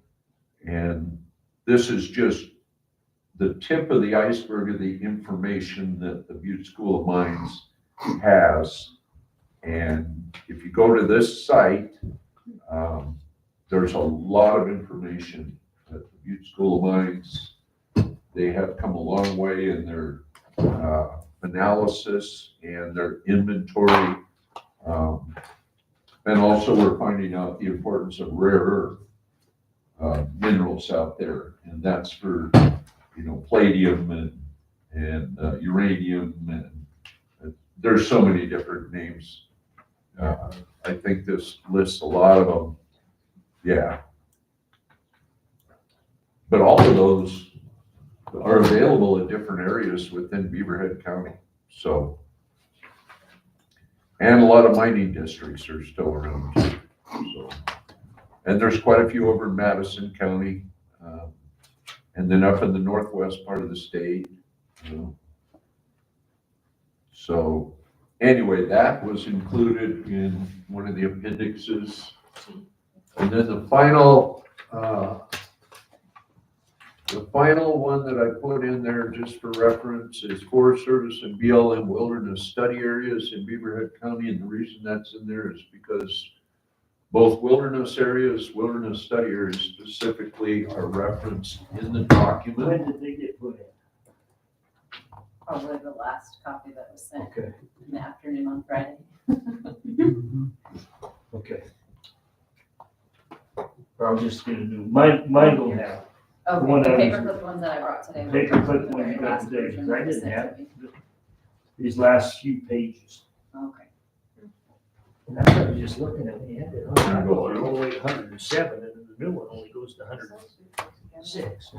And this is just the tip of the iceberg of the information that the Butte School of Mines has. And if you go to this site, there's a lot of information at the Butte School of Mines. They have come a long way in their analysis and their inventory. And also we're finding out the importance of rare earth minerals out there. And that's for, palladium and uranium, and there's so many different names. I think this lists a lot of them. Yeah. But all of those are available in different areas within Beaverhead County. So, and a lot of mining districts are still around. So, and there's quite a few over in Madison County, and then up in the northwest part of the state. So anyway, that was included in one of the appendixes. And then the final one that I put in there just for reference is Forest Service and BLM wilderness study areas in Beaverhead County. And the reason that's in there is because both wilderness study areas specifically are referenced in the document. When did they get put in? Probably the last copy that was sent Okay, in the afternoon on Friday. okay. I'll just get a new, mine don't have. Oh, The one the I was- paperclip ones that I brought today. were Paperclip the one very you got last today, version 'cause I that was didn't sent have to me. these last few pages. Okay. And that's what I was just looking at, they had it, I'm going all the way to 107, and then the new one only goes to 106.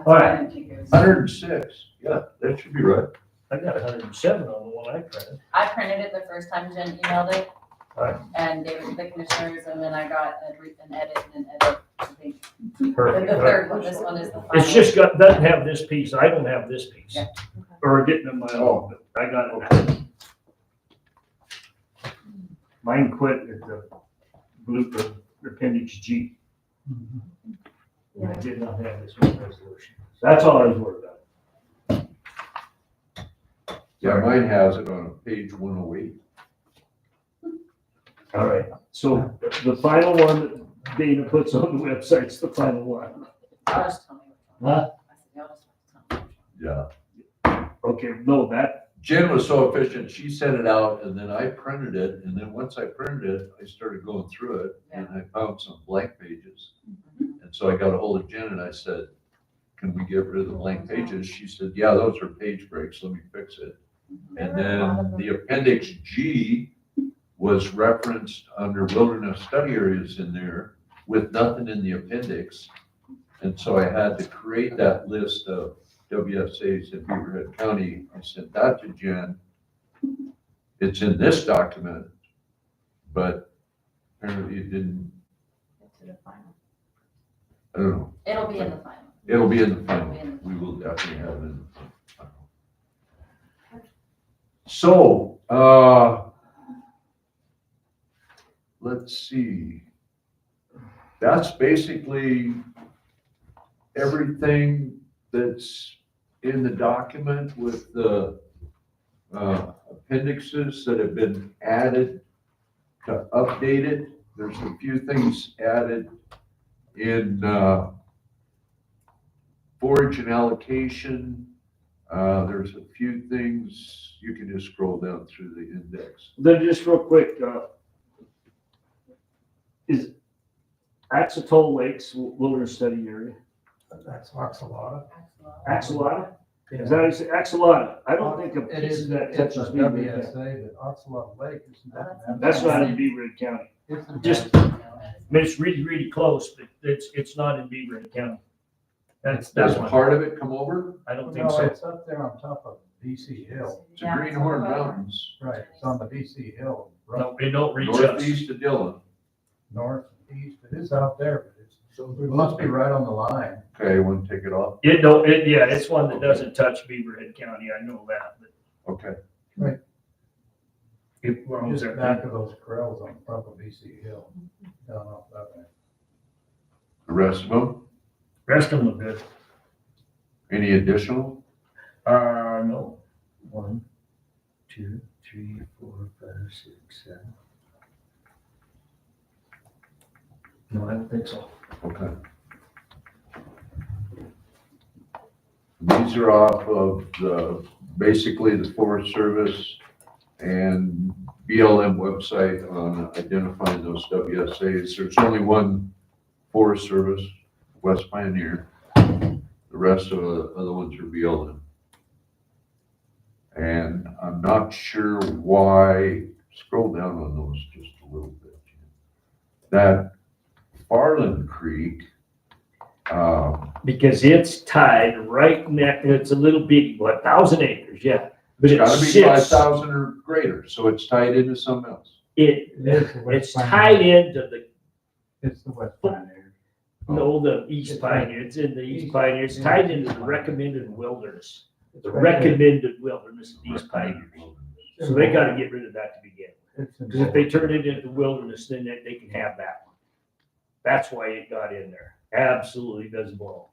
All right. 106, yeah, that should be right. I got 107 on the one I printed. I printed it the first time Jen emailed it. Right. And gave it to the commissioners, and then I got an edit and an edit, I think. Perfect. The third one, this one is the final. It's just doesn't have this piece, I don't have this piece. Yeah. Or didn't in my own, but I got it. Mine quit at the appendix G. And I did not have this one resolution. That's all I was worried about. Yeah, mine has it on page 108. All right, so the final one that Dana puts on the website's the final one. Y'all just tell me which one. Huh? I said, y'all just tell me which one. Yeah. Okay, no, that, Jen was so efficient, she sent it out, and then I printed it, and then once I printed it, I started going through it, and I found some blank pages. And so I got a hold of Jen and I said, can we get rid of the blank pages? She said, yeah, those are page breaks, let me fix it. And then the appendix G was referenced under wilderness study areas in there with nothing in the appendix. And so I had to create that list of WSAs in Beaverhead County. I sent that to Jen. It's in this document, but apparently it didn't, Get to the final. I don't know. It'll be in the final. It'll be in the final. We will definitely have it in the final. So, let's see. That's basically everything that's in the document with the appendixes that have been added to update it. There's a few things added in forage and allocation. There's a few things, you can just scroll down through the index. Then just real quick, is Axatol Lakes Wilderness Study Area? That's Oxalata. Axalata? Is that, is it Axalata? I don't think a It piece is, of that it's touches a Beaverhead County. WSA, but Oxalata Lake is not. That's not in Beaverhead County. It's in Just, I mean, it's really, really close, but it's not in Beaverhead County. That's Does one. part of it come over? I don't think No, so. it's up there on top of BC Hill. It's the Greenhorn Mountains, Right, it's on the BC Hill, right, No, it don't reach us. northeast of Dillon. north, east, it is out there, but it must be right on the line. Okay, want to take it off? Yeah, it's one that doesn't touch Beaverhead County, I know that, but Okay. it belongs Just there. back of those corrals on top of BC Hill, down off that way. The rest of them, Rest of them look good. any additional? No. 1, 2, 3, 4, 5, 6, 7. No, I don't think so. Okay. These are off of basically the Forest Service and BLM website on identifying those WSAs. There's only one Forest Service, West Pioneer. The rest of the other ones are BLM. And I'm not sure why, scroll down on those just a little bit. That Farland Creek, Because it's tied right next, it's a little bitty, 1,000 acres, yeah. But it's it gotta be sits, 5,000 or greater, so it's tied into something else. it's tied into the, It's the West Pioneer. no, the East Pioneer, it's in the East Pioneer, it's tied into the recommended wilderness. The right there. recommended wilderness of East Pioneer. So they gotta get rid of that to begin with. It's in Because if they turn it into wilderness, then they can have that one. That's why it got in there. Absolutely does belong,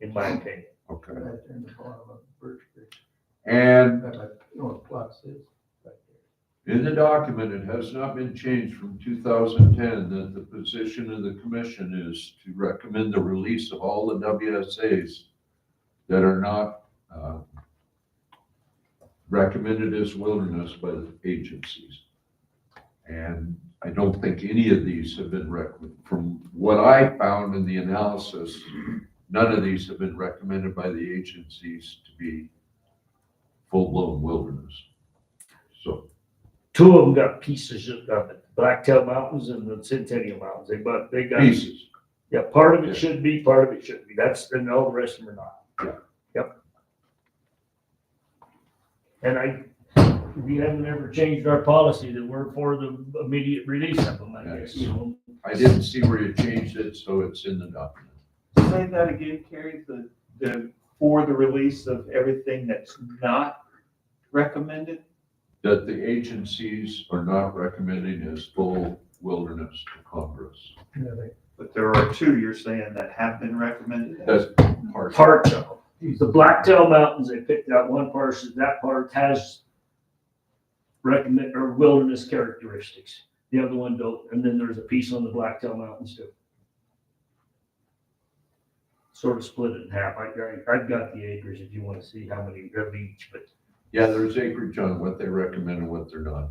in my opinion. Okay. right there in the bottom of Birch Creek. And That, like, North Flux is right there. in the document, it has not been changed from 2010 that the position of the commission is to recommend the release of all the WSAs that are not recommended as wilderness by the agencies. And I don't think any of these have been recommended. From what I found in the analysis, none of these have been recommended by the agencies to be full-blown wilderness. So, 2 of them got pieces of it, Blacktail Mountains and the Centennial Mountains. They got, pieces. yeah, part of Yeah. it should be, part of it shouldn't be. And all the rest of them are not. Yeah. Yep. And we haven't ever changed our policy that we're for the immediate release of them, I guess, you know. I didn't see where you changed it, so it's in the document. Say that again, Carrie, for the release of everything that's not recommended? That the agencies are not recommending as full wilderness to Congress. Yeah, they, But there are 2 you're saying that have been recommended? That's part. Parts of them. The Blacktail Mountains, they picked out one parcel, that part has recommend, or wilderness characteristics. The other one don't, and then there's a piece on the Blacktail Mountains too. Sort of split it in half. I've got the acres if you want to see how many of each, but Yeah, there's acreage on what they recommend and what they're not.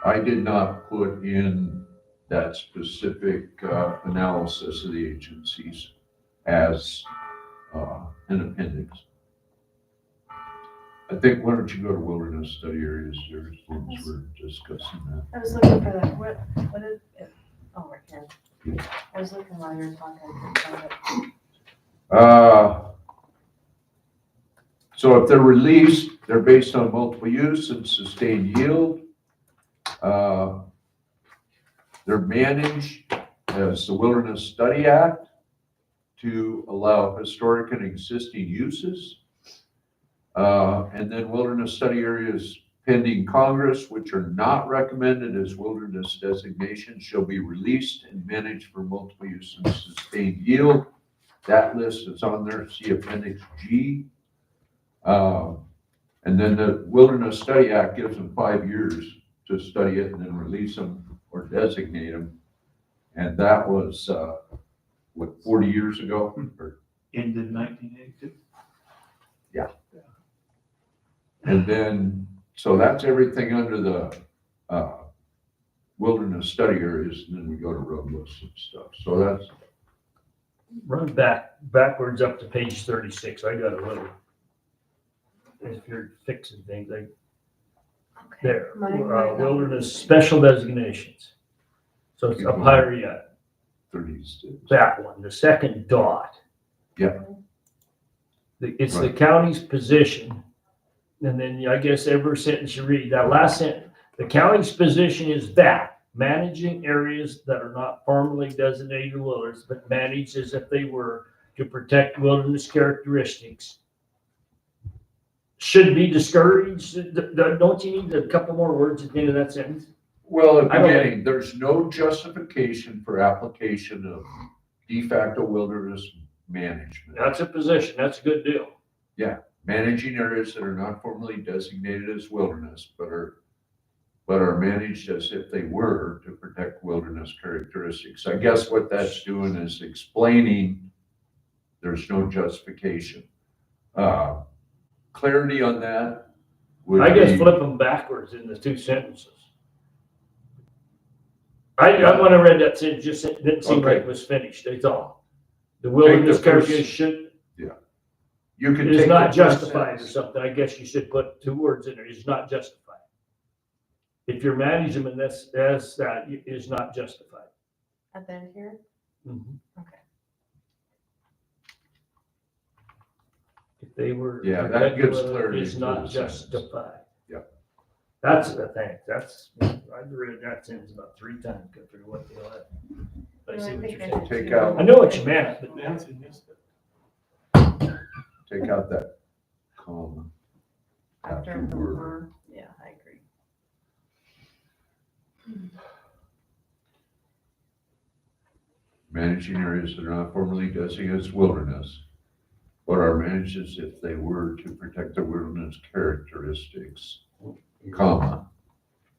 I did not put in that specific analysis of the agencies as an appendix. I think, why don't you go to wilderness study areas there, as long as we're discussing that. I was looking for that, what is it? Oh, right here. Yeah. I was looking while you were talking, I couldn't find it. So if they're released, they're based on multiple use and sustained yield. They're managed as the Wilderness Study Act to allow historic and existing uses. And then wilderness study areas pending Congress, which are not recommended as wilderness designations, shall be released and managed for multiple use and sustained yield. That list is on there, see Appendix G. And then the Wilderness Study Act gives them 5 years to study it and then release them or designate them. And that was, 40 years ago? Or Ended 1982. And then, so that's everything under the, wilderness study areas, and then we go to road lists and stuff. So that's, Run backwards up to page 36. I got a little. If you're fixing things, there, wilderness special designations. So it's up higher yet, 36. that one, the second dot. Yeah. It's the Right. county's position, and then I guess every sentence you read, that last sentence, the county's position is that managing areas that are not formally designated wilderness, but managed as if they were to protect wilderness characteristics, should be discouraged. Don't you need a couple more words at the end of that sentence? Well, at I the don't beginning, there's no justification for application of de facto wilderness management. That's a position, that's a good deal. Managing areas that are not formally designated as wilderness, but are managed as if they were to protect wilderness characteristics. I guess what that's doing is explaining there's no justification. Clarity on that would I guess be- flip them backwards in the two sentences. When I read that sentence, just didn't seem like it was finished, that's all. The wilderness Take the first- characteristic You can is take not the first justified or sentence. something, I guess you should put two words in there, is not justified. If your management, that's that, is not justified. At the end here? Okay. If they were. Yeah, that gives protected, clarity is to not the sentence. justified. Yep. That's the thing, I've read that sentence about 3 times, couldn't figure what the hell that. But I see what you're saying. Take out- I know what you meant, but Nancy missed it. Take out that comma. After the word. word, yeah, I agree. Managing areas that are not formally designated as wilderness, but are managed as if they were to protect the wilderness characteristics, comma,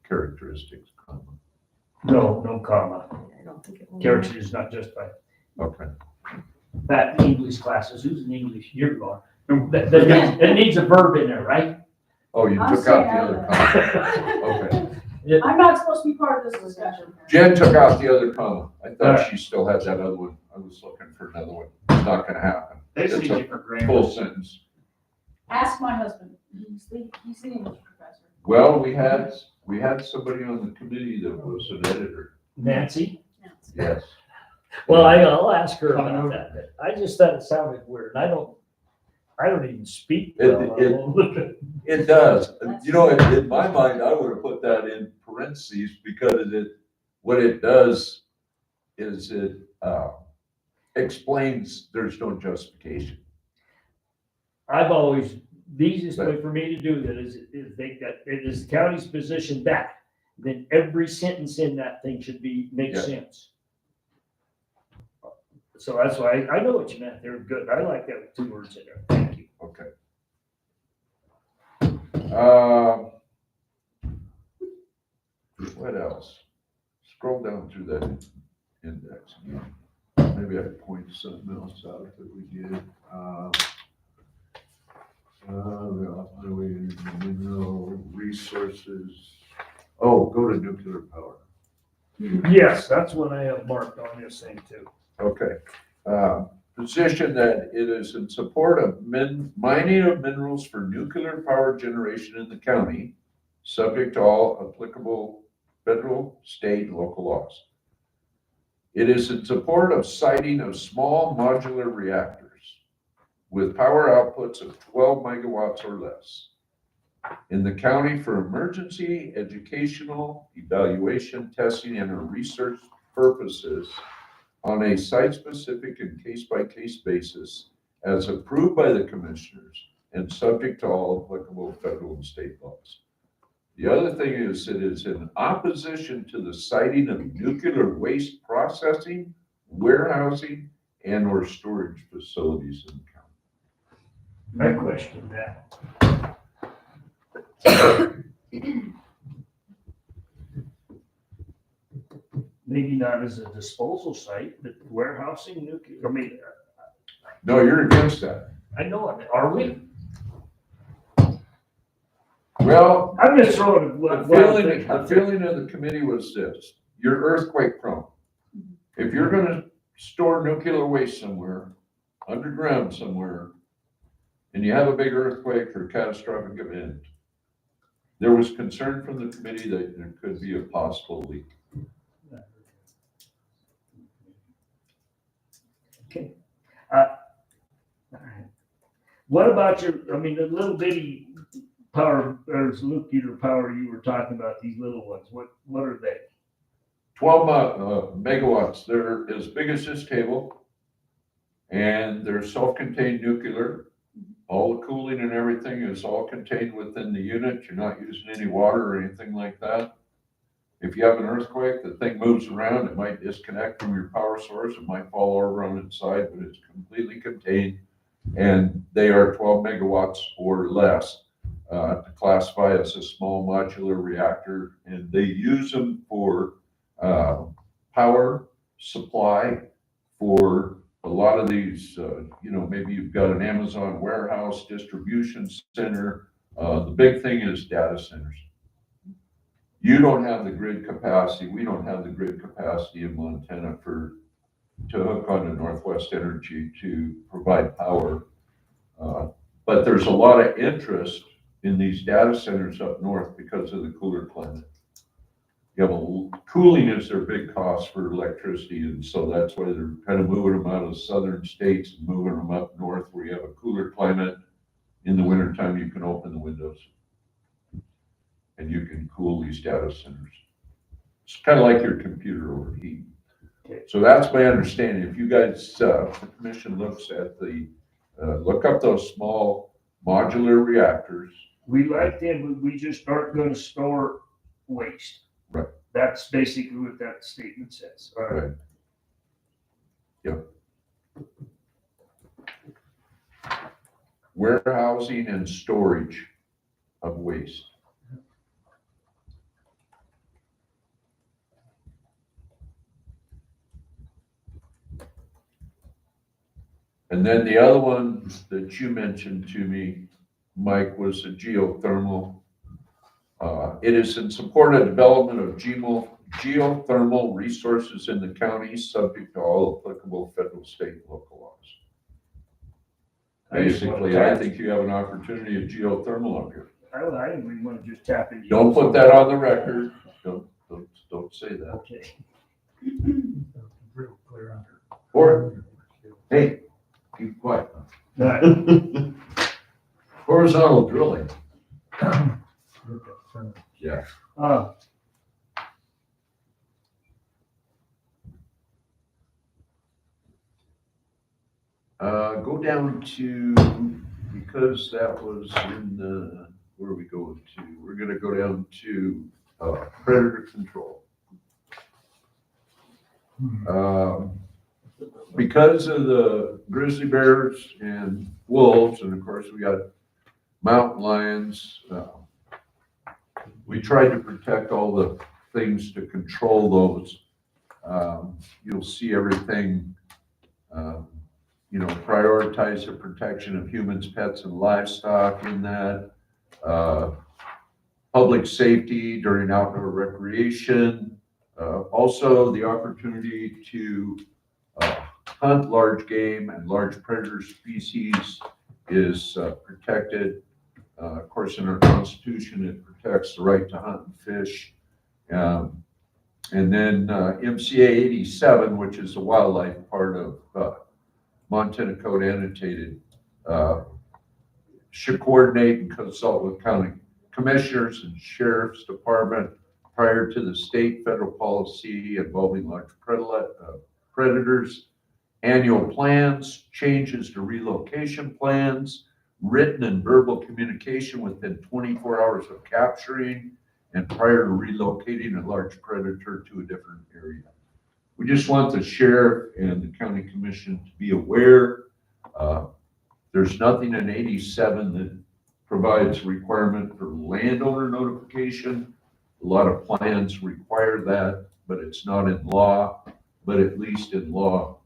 characteristics, comma. no comma. I don't think it will. Character is not justified. Okay. That English classes, who's in English? You're going. It needs a verb in there, right? Oh, you I'm took out the staying other out of comma. Okay. I'm not supposed to be part of this discussion. Jen took out the other comma. I thought Alright. she still had that other one. I was looking for another one. It's not gonna happen. They see It's a different grammar. full sentence. Ask my husband, he's the English professor. Well, we had somebody on the committee that was an editor. Nancy? Yes. Well, I'll ask her about that, but I just thought it sounded weird, and I don't even speak well. It does. You know, in my mind, I would have put that in parentheses because what it does is it explains there's no justification. I've always, the easiest way for me to do that is think that it is the county's position that, then every sentence in that thing should make Yeah. sense. So that's why, I know what you meant, they're good, I like that with 2 words in there, thank you. Okay. What else? Scroll down through that index again. Maybe I pointed something else out that we did. Highway, mineral resources. Oh, go to nuclear power. Yes, that's what I have marked on this thing too. Okay. Position that it is in support of mining of minerals for nuclear power generation in the county, subject to all applicable federal, state, and local laws. It is in support of siting of small modular reactors with power outputs of 12 megawatts or less in the county for emergency, educational, evaluation, testing, and research purposes on a site-specific and case-by-case basis as approved by the commissioners and subject to all applicable federal and state laws. The other thing is it is in opposition to the siting of nuclear waste processing, warehousing, and/or storage facilities in the county. I question that. Maybe not as a disposal site, but warehousing nuclear, No, you're against that. I know it, are we? Well, I'm just throwing the what I'm feeling, thinking the out there. feeling of the committee was this: you're earthquake prone. If you're gonna store nuclear waste somewhere, underground somewhere, and you have a big earthquake or catastrophic event, there was concern from the committee that there could be a possible leak. Okay. All right. What about your, I mean, the little bitty power, or nuclear power you were talking about, these little ones, what are they? 12 megawatts, they're as big as this table, and they're self-contained nuclear. All the cooling and everything is all contained within the unit. You're not using any water or anything like that. If you have an earthquake, the thing moves around, it might disconnect from your power source, it might fall over on its side, but it's completely contained. And they are 12 megawatts or less, to classify as a small modular reactor. And they use them for power supply for a lot of these, maybe you've got an Amazon warehouse distribution center. The big thing is data centers. You don't have the grid capacity, we don't have the grid capacity in Montana to hook onto Northwest Energy to provide power. But there's a lot of interest in these data centers up north because of the cooler climate. Cooling is their big cost for electricity, and so that's why they're kind of moving them out of the southern states and moving them up north where you have a cooler climate. In the wintertime, you can open the windows and you can cool these data centers. It's kind of like your computer overheating. Okay. So that's my understanding. If you guys, the commission looks at look up those small modular reactors. We like them, but we just aren't gonna store waste. Right. That's basically what that statement says. All right. Right. Yep. Warehousing and storage of waste. And then the other one that you mentioned to me, Mike, was the geothermal. It is in support of development of geothermal resources in the county, subject to all applicable federal, state, and local laws. Basically, I think you have an opportunity of geothermal up here. I think we wanna just tap into. Don't put that on the record. Don't say that. Okay. Real clear under. Or, hey, keep quiet. All right. Horizontal drilling. Look at front. Yeah. Go down to, because that was in the, where are we going to? We're gonna go down to, predator control. Because of the grizzly bears and wolves, and of course we got mountain lions, we tried to protect all the things to control those. You'll see everything, prioritize the protection of humans, pets, and livestock in that. Public safety during outdoor recreation. Also the opportunity to hunt large game and large predator species is protected. Of course, in our Constitution, it protects the right to hunt and fish. And then MCA 87, which is the wildlife part of Montana Code Annotated, should coordinate and consult with county commissioners and sheriff's department prior to the state federal policy involving large predators, annual plans, changes to relocation plans, written and verbal communication within 24 hours of capturing and prior to relocating a large predator to a different area. We just want the sheriff and the county commission to be aware. There's nothing in 87 that provides requirement for landowner notification. A lot of plans require that, but it's not in law. But at least in law,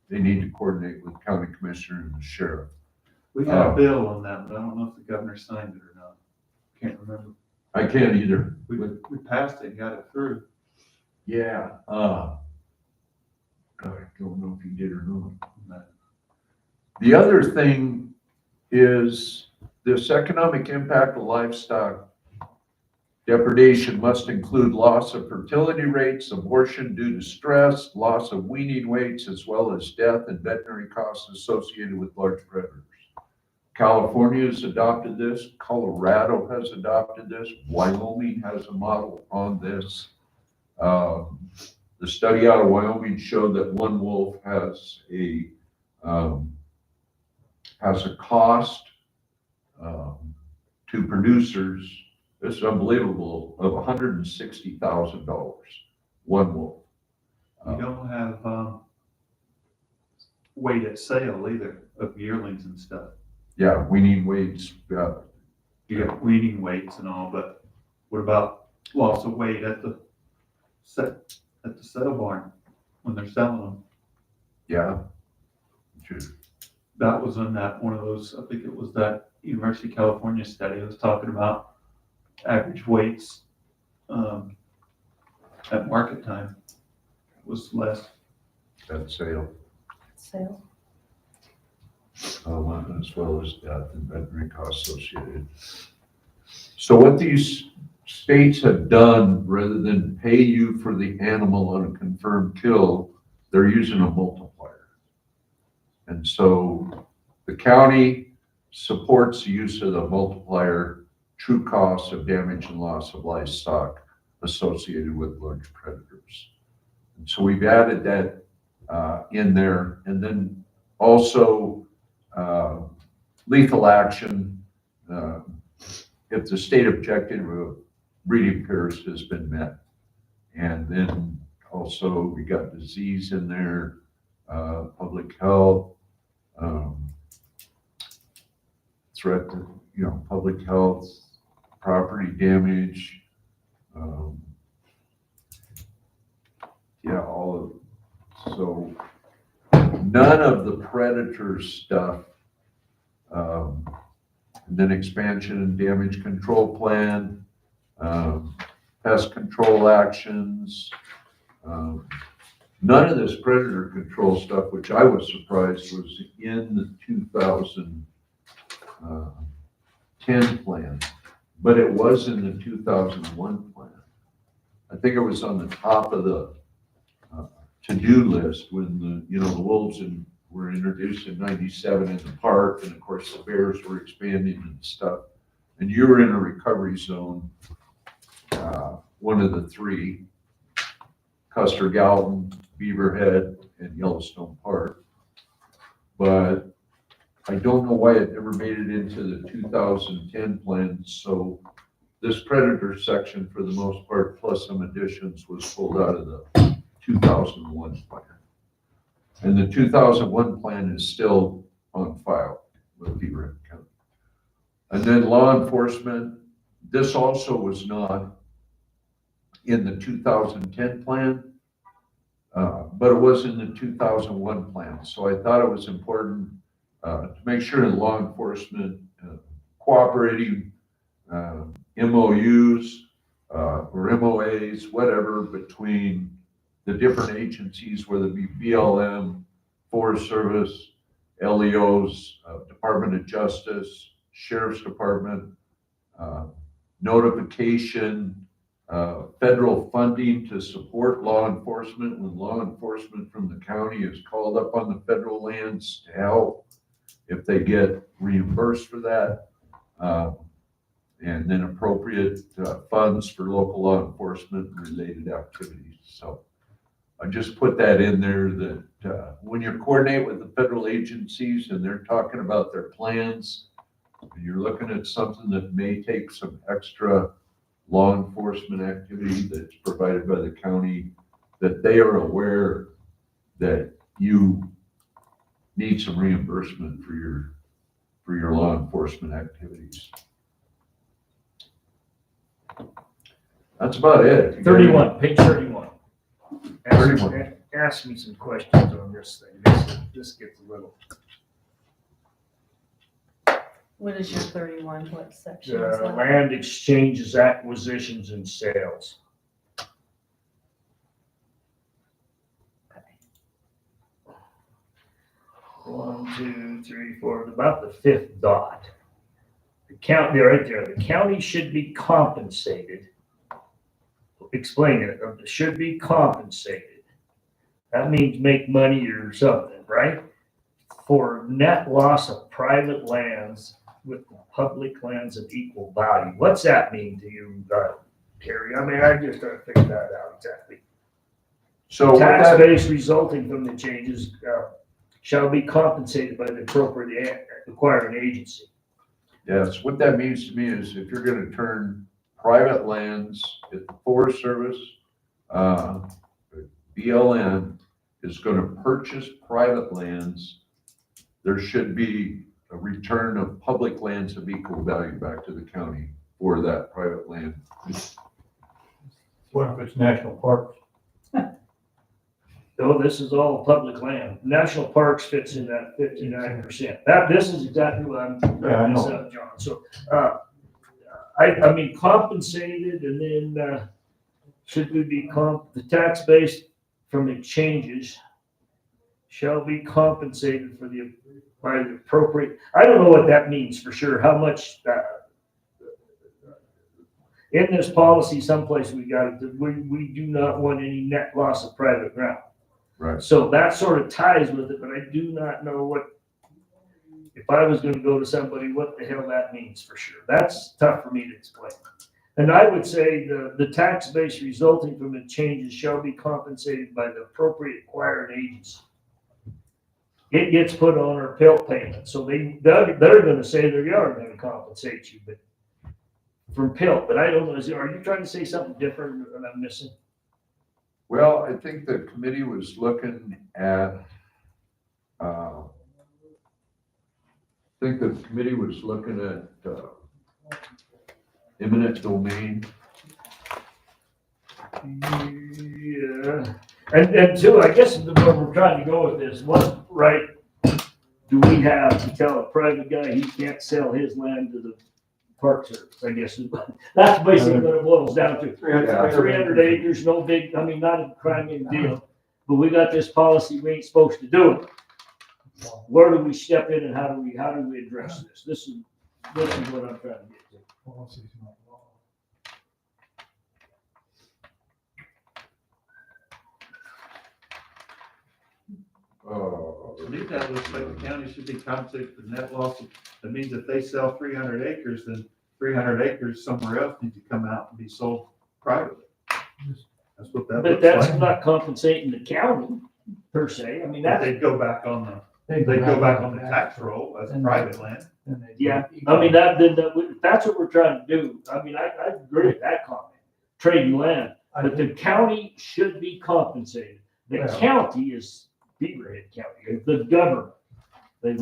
they need to coordinate with the county commissioner and the sheriff. We got a bill on that, but I don't know if the governor signed it or not. Can't remember. I can't either. We passed it and got it through. Yeah, I don't know if you did or not. The other thing is this economic impact of livestock depredation must include loss of fertility rates, abortion due to stress, loss of weaning weights, as well as death and veterinary costs associated with large predators. California has adopted this, Colorado has adopted this, Wyoming has a model on this. The study out of Wyoming showed that one wolf has a cost to producers, this is unbelievable, of $160,000, one wolf. You don't have, weight at sale either of yearlings and stuff. Yeah, weaning weights, You got weaning weights and all, but what about loss of weight at the sale barn when they're selling them? yeah. True. That was in that, one of those, I think it was that University of California study that was talking about average weights, at market time was less. At sale, So, as well as death and veterinary costs associated. So what these states have done, rather than pay you for the animal on a confirmed kill, they're using a multiplier. And so the county supports the use of the multiplier, true costs of damage and loss of livestock associated with large predators. And so we've added that in there. And then also lethal action, if the state objective of breeding pairs has been met. And then also we got disease in there, public health, threat to, public health, property damage, all of, so none of the predator stuff, and then expansion and damage control plan, pest control actions, none of this predator control stuff, which I was surprised was in the 2010 plan, but it was in the 2001 plan. I think it was on the top of the to-do list when the wolves were introduced in 97 in the park, and of course the bears were expanding and stuff. And you were in a recovery zone, one of the three, Custer Gallatin, Beaverhead, and Yellowstone Park. But I don't know why it never made it into the 2010 plan. So this predator section, for the most part, plus some additions, was pulled out of the 2001 plan. And the 2001 plan is still on file with Beaverhead County. And then law enforcement, this also was not in the 2010 plan, but it was in the 2001 plan. So I thought it was important to make sure that law enforcement cooperating MOUs or MOAs, whatever, between the different agencies, whether it be BLM, Forest Service, LEOs, Department of Justice, Sheriff's Department, notification, federal funding to support law enforcement when law enforcement from the county is called up on the federal lands to help, if they get reimbursed for that, and then appropriate funds for local law enforcement related activities. So I just put that in there that when you coordinate with the federal agencies and they're talking about their plans, and you're looking at something that may take some extra law enforcement activity that's provided by the county, that they are aware that you need some reimbursement for your law enforcement activities. That's about it. 31, page 31. 31. Ask me some questions on this thing. This gets a little. What is your 31, what section is that? Land exchanges, acquisitions, and sales. One, two, three, four, about the fifth dot. The county, right there, the county should be compensated. Explain it, should be compensated. That means make money or something, right? For net loss of private lands with public lands of equal value. What's that mean to you, Terry? I mean, I just trying to figure that out exactly. So what Tax that, base resulting from the changes shall be compensated by the appropriate acquiring agency. yes, what that means to me is if you're gonna turn private lands, if the Forest Service, BLM is gonna purchase private lands, there should be a return of public lands of equal value back to the county for that private land. What if it's national parks? No, this is all public land. National parks fits in that 59%. This is exactly what I'm Yeah, I bringing this know. up, John. So, I mean, compensated and then, should we be the tax base from exchanges shall be compensated by the appropriate, I don't know what that means for sure, how much, in this policy, someplace we got it, we do not want any net loss of private ground. Right. So that sort of ties with it, but I do not know what, if I was gonna go to somebody, what the hell that means for sure. That's tough for me to explain. And I would say the tax base resulting from the changes shall be compensated by the appropriate acquiring agency. It gets put on our PILT payment, so they're gonna say they are gonna compensate you, but from PILT, but I don't know, are you trying to say something different that I'm missing? Well, I think the committee was looking at, eminent domain. Yeah, and two, I guess where we're trying to go with this, what right do we have to tell a private guy he can't sell his land to the Park Service, I guess, that's basically what it boils down to. 300 acres, no big, I mean, not a crime big deal, but we got this policy, we ain't supposed to do it. Where do we step in and how do we address this? This is what I'm trying to get to. Policies, not law. I think that looks like the county should be compensated for net loss. That means if they sell 300 acres, then 300 acres somewhere else need to come out and be sold privately. That's what that But looks that's like. not compensating the county per se, I mean, that's, They'd go back on the tax roll as private land. yeah, I mean, that's what we're trying to do. I mean, I agree with that comment, trading land, but the county should be compensated. The Well- county is Beaverhead County, the government. The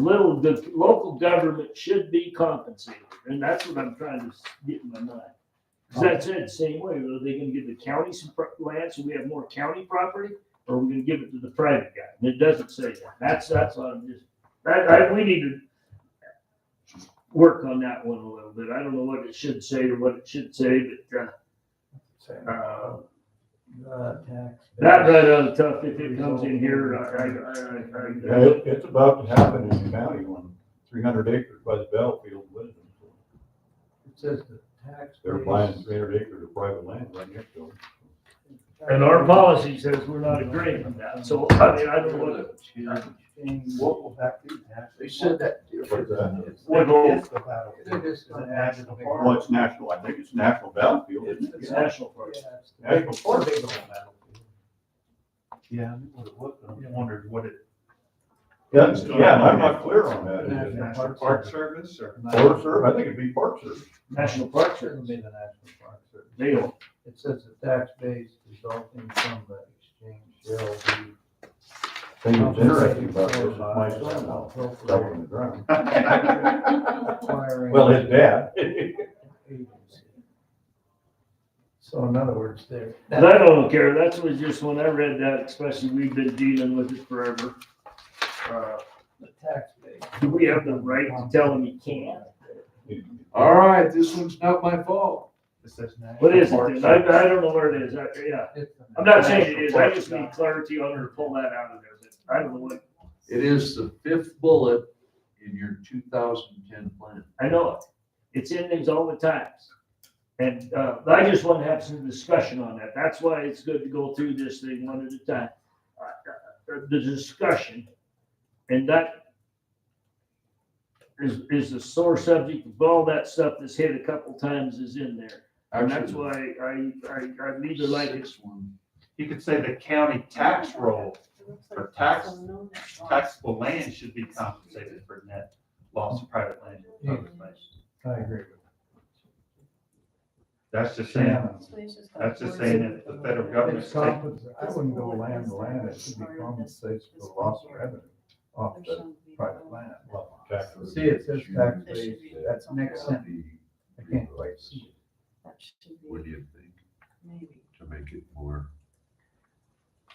local government should be compensated, and that's what I'm trying to get in my mind. Cause that's it, same way, are they gonna give the county some land so we have more county property? Or are we gonna give it to the private guy? And it doesn't say that. That's what I'm just, we need to work on that one a little bit. I don't know what it should say or what it should say, but, Tax. that right on the tough, if it comes in here, Yeah, it's about to happen in the county on 300 acres by the Battlefield. Wisdom. It says the tax. They're buying 300 acres of private land right next to them. and our policy says we're not agreeing with that. So, I mean, I don't know what. What will that be? They said that. What's that? What will- Well, it's national, I think it's national battlefield, isn't it? It's national park. National park. Yeah, I knew what it was, but I wondered what it. Yeah, I'm not clear on that. National Park Service or? Forest Service, I think it'd be Park Service. National Park Service. Be the National Park Service. They don't. It says the tax base resulting from the exchange shall be. Thing that's interesting about this is my son now, stuck in the ground. Acquiring Well, his dad. agency. So in other words, there. But I don't care, that's was just when I read that, especially we've been dealing with it forever. The tax base. Do we have the right to tell them you can't? All right, this one's not my fault. It says national What is it park then? I service. don't know where it is. Yeah. It's a- I'm not saying it is. I just need clarity on her to pull that out of there. But I don't know what, It is the fifth bullet in your 2010 plan. I know it. It's in these all the times. And, I just want to have some discussion on that. That's why it's good to go through this thing one at a time. The discussion, and that is the sore subject of all that stuff that's hit a couple times is in there. And that's Actually, why I need to like it. sixth one. You could say the county tax roll for taxable land should be compensated for net loss of private land. I agree with That's just that. saying, that's just saying that the federal government's It's taking, I wouldn't go land to land, it should be compensated for the loss of revenue off the private land. See, it says tax base, that's next sentence, I can't quite see it. What do you think? To make it more.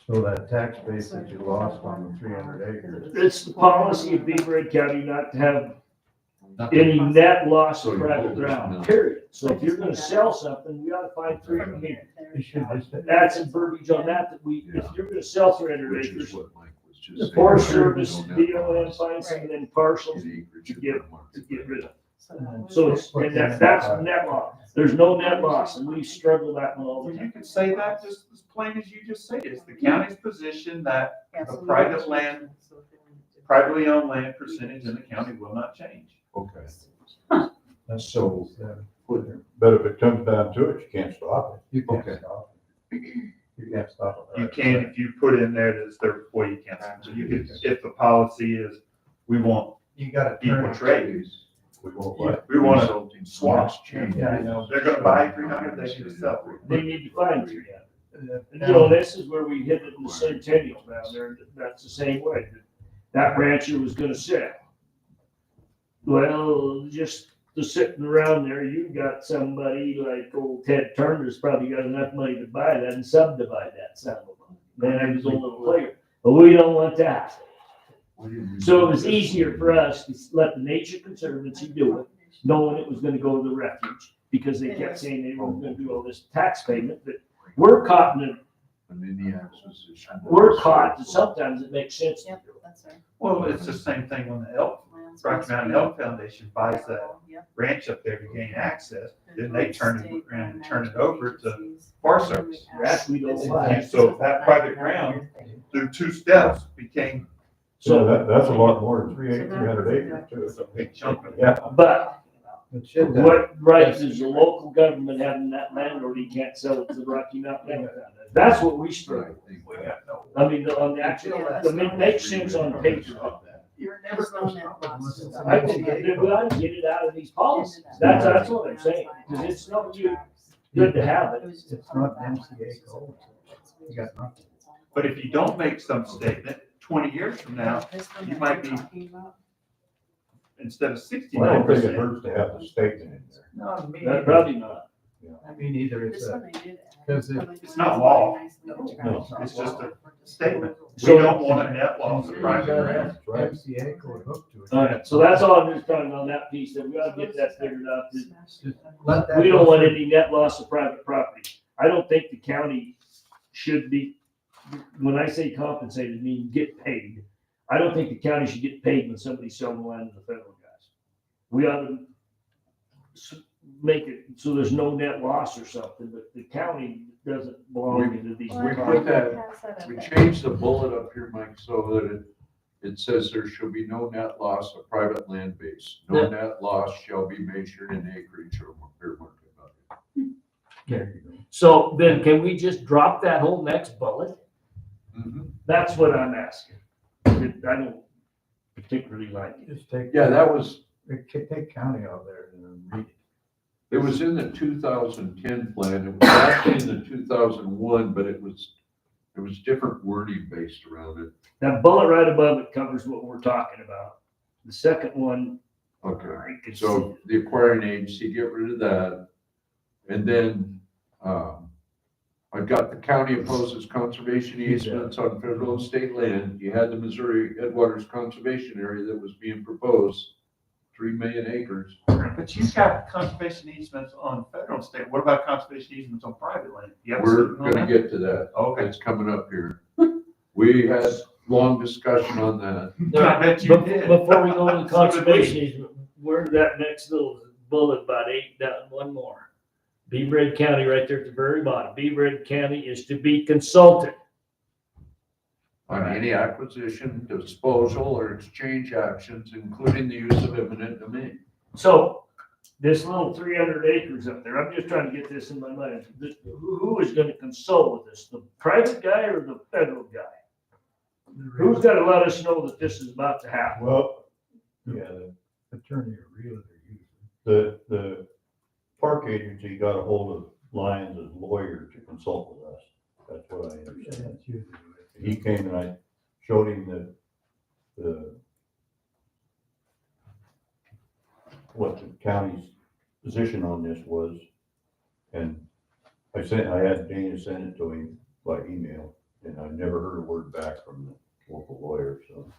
So that tax base that you lost on the 300 acres. It's the policy of Beaverhead County not to have any net loss of private ground, period. So if you're gonna sell something, we ought to find 300 acres. It should just. Add some verbiage on that we, if you're gonna sell 300 Which is acres, what Mike was just the saying. Forest There Service, is no net BLM loss finds some of them parcels in acreage to of get- the market. to get rid of. So it's, and that's net loss. There's no net loss, and we struggle that one all the well, you time. could say that just as plain as you just said. It's the county's position that the private land, privately owned land percentage in the county will not change. Okay. That's So, But if it comes down to it, you can't stop it. You can't Okay. stop it. You can't stop it. You can, if you put in there that it's their, well, you can't. So you could, if the policy is, we want You gotta equal turn. trade, We won't let. we want to resulting swap. change. Yeah, I know. They're gonna buy 300, they need to sell 300. They need to find 300. And, you know, this is where we hit it in the centennial down there, that's the same way. That rancher was gonna sell. Well, just the sitting around there, you've got somebody like old Ted Turner's probably got enough money to buy that and subdivide that son of a gun. Man, he's a little player, but we don't want that. So it was easier for us to let the Nature Conservancy do it, knowing it was gonna go to the refuge, because they kept saying they were gonna do all this tax payment, but we're caught in a, And then the acquisition. we're caught, and sometimes it makes sense to Yep, do it. that's right. Well, it's the same thing when the elk, Rocky Mountain Elk Foundation buys that ranch up there to gain access, then they turn it around and turn it over to Forest Service. That we don't like. And so that private ground, through two steps, became So that's a lot more than 300 acres too. it's a big chunk of it. Yeah. But It should. what right is the local government having that landlord, he can't sell it to the Rocky Mountain Elk Foundation? That's what we struggle with. I mean, on the actual, I mean, it makes sense on paper. You're There's no net loss. I think that we ought to get it out of these policies. That's what I'm saying, because it's no you, good to have it. It's not MCA code. You got nothing. But if you don't make some statement, 20 years from now, you might be, instead of Well, I don't think it 69%. hurts to have the statement in there. No, me That neither. probably not. I mean, either it's a, because It's not law. No, It's just a statement. We So- don't want a net loss of private land. Right. MCA code hooked to it. All right, so that's all I'm just talking on that piece, that we ought to get that figured out. Just let that We don't go want through. any net loss of private property. I don't think the county should be, when I say compensated, I mean get paid. I don't think the county should get paid when somebody's selling land to the federal guys. We ought to make it so there's no net loss or something, but the county doesn't belong into these. We put that, we changed the bullet up here, Mike, so that it says there shall be no net loss of private land base. No Yeah. net loss shall be measured in acreage or fair market value. There you go. So then can we just drop that whole next bullet? Mhm. That's what I'm asking. I don't particularly like it. Just take. Yeah, that was, Take county out there and read it. it was in the 2010 plan. It was actually in the 2001, but there was different wording based around it. That bullet right above it covers what we're talking about. The second one, Okay. I could see. So the acquiring agency, get rid of that. And then, I've got the county opposes conservation easements on federal and state land. You had the Missouri Headwaters Conservation Area that was being proposed 3 million acres. But you've got conservation easements on federal and state. What about conservation easements on private land? You have a We're certain on gonna that? get to that. Okay. It's coming up here. We had long discussion on that. I bet you Bef- did. Before we go to the So did we. conservation easement, where's that next little bullet about 8 down, one more? Beaverhead County, right there at the very bottom. Beaverhead County is to be consulted. On any acquisition, disposal, or exchange actions, including the use of eminent domain. So, this little 300 acres up there, I'm just trying to get this in my mind. Who is gonna consult with us? The private guy or the federal guy? Who's gotta let us know that this is about to happen? Well, yeah, Attorney or realtor usually. the park agency got a hold of Lyons' lawyer to consult with us. That's what I understand. That's usually He came and I showed him what the county's position on this was. And I had Dana send it to him by email, and I never heard a word back from the local lawyer, so.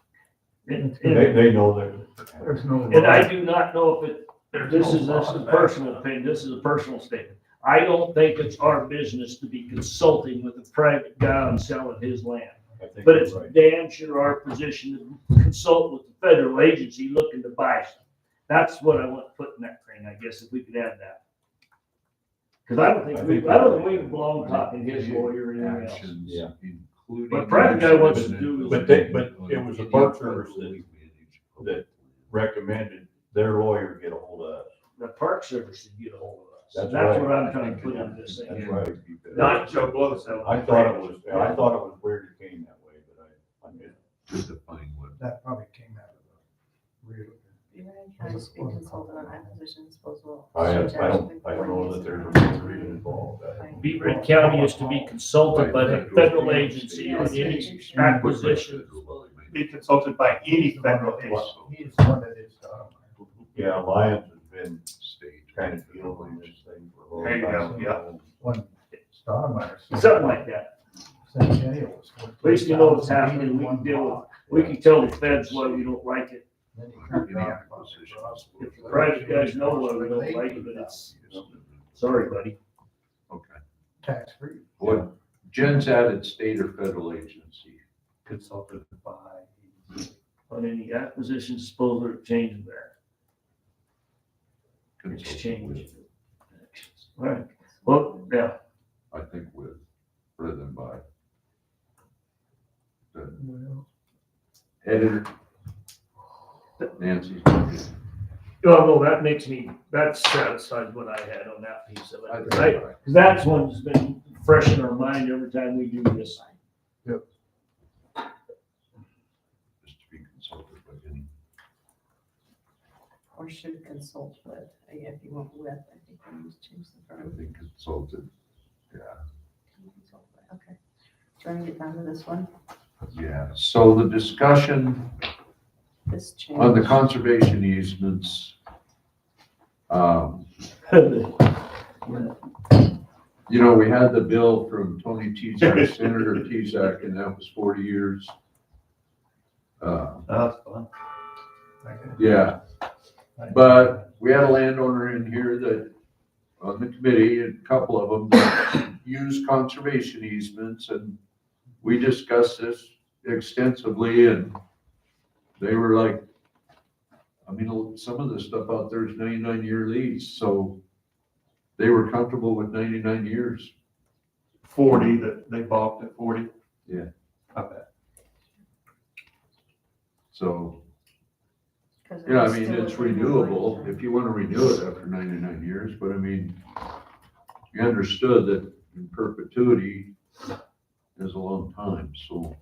And They know that. There's no. and I do not know if this is a personal opinion, this is a personal statement. I don't think it's our business to be consulting with a private guy on selling his land. I think But you're it's right. damn sure our position to consult with the federal agency looking to buy some. That's what I want to put in that thing, I guess, if we could add that. Cause I don't think we belong talking his lawyer or anything else. Actions, Yeah. including What private guy wants to do is- But it was the Park Service that recommended their lawyer get a hold of us. The Park Service should get a hold of us. That's That's right. what I'm trying to put in this That's thing. right. Not Joe Blow, so. I thought it was weird it came that way, but I mean, To define what. That probably came out of the realtor. Beaverhead County is to be consulted on acquisition disposal. I don't know that there's a reason involved. Beaverhead County is to be consulted by the federal agency on any acquisition. Be consulted by any federal agency. He's the one that is, Yeah, Lyons has been State. kind of dealing with this thing for a long There you go, time. yeah. when Stoudemire. Something like that. Centennial was. At least you know what's happening, we can deal with it. We can tell the feds why we don't like it. Then he turned Any around. acquisition. If the private guys know why we don't like it, but it's, sorry, buddy. Okay. Tax free. What, Jen's added state or federal agency. Consulted by. On any acquisition, disposal, or change of there. consulted Exchange. with, All right, well, yeah, I think with, rather than by. The Well, editor. Nancy's. well, no, that satisfies what I had on that piece of it. Right? Cause that's one that's been fresh in our mind every time we do this. Just to be consulted by any. Or should consult with, if you want with, I think we need to change the I verb. think consulted, yeah. Consult with, okay. Do you want to get down to this one? Yeah, so the discussion This change. on the conservation easements, you know, we had the bill from Tony Tezak, Senator Tezak, and that was 40 years. That's fun. Yeah, but we had a landowner in here that, on the committee, a couple of them, that use conservation easements, and we discussed this extensively, and they were like, I mean, some of the stuff out there is 99-year lease, so they were comfortable with 99 years. 40, that they balked at 40. Yeah. I bet. So, 'Cause yeah, I it's mean, still it's a legal renewable right. if you want to renew it after 99 years, but I mean, you understood that in perpetuity is a long time, so.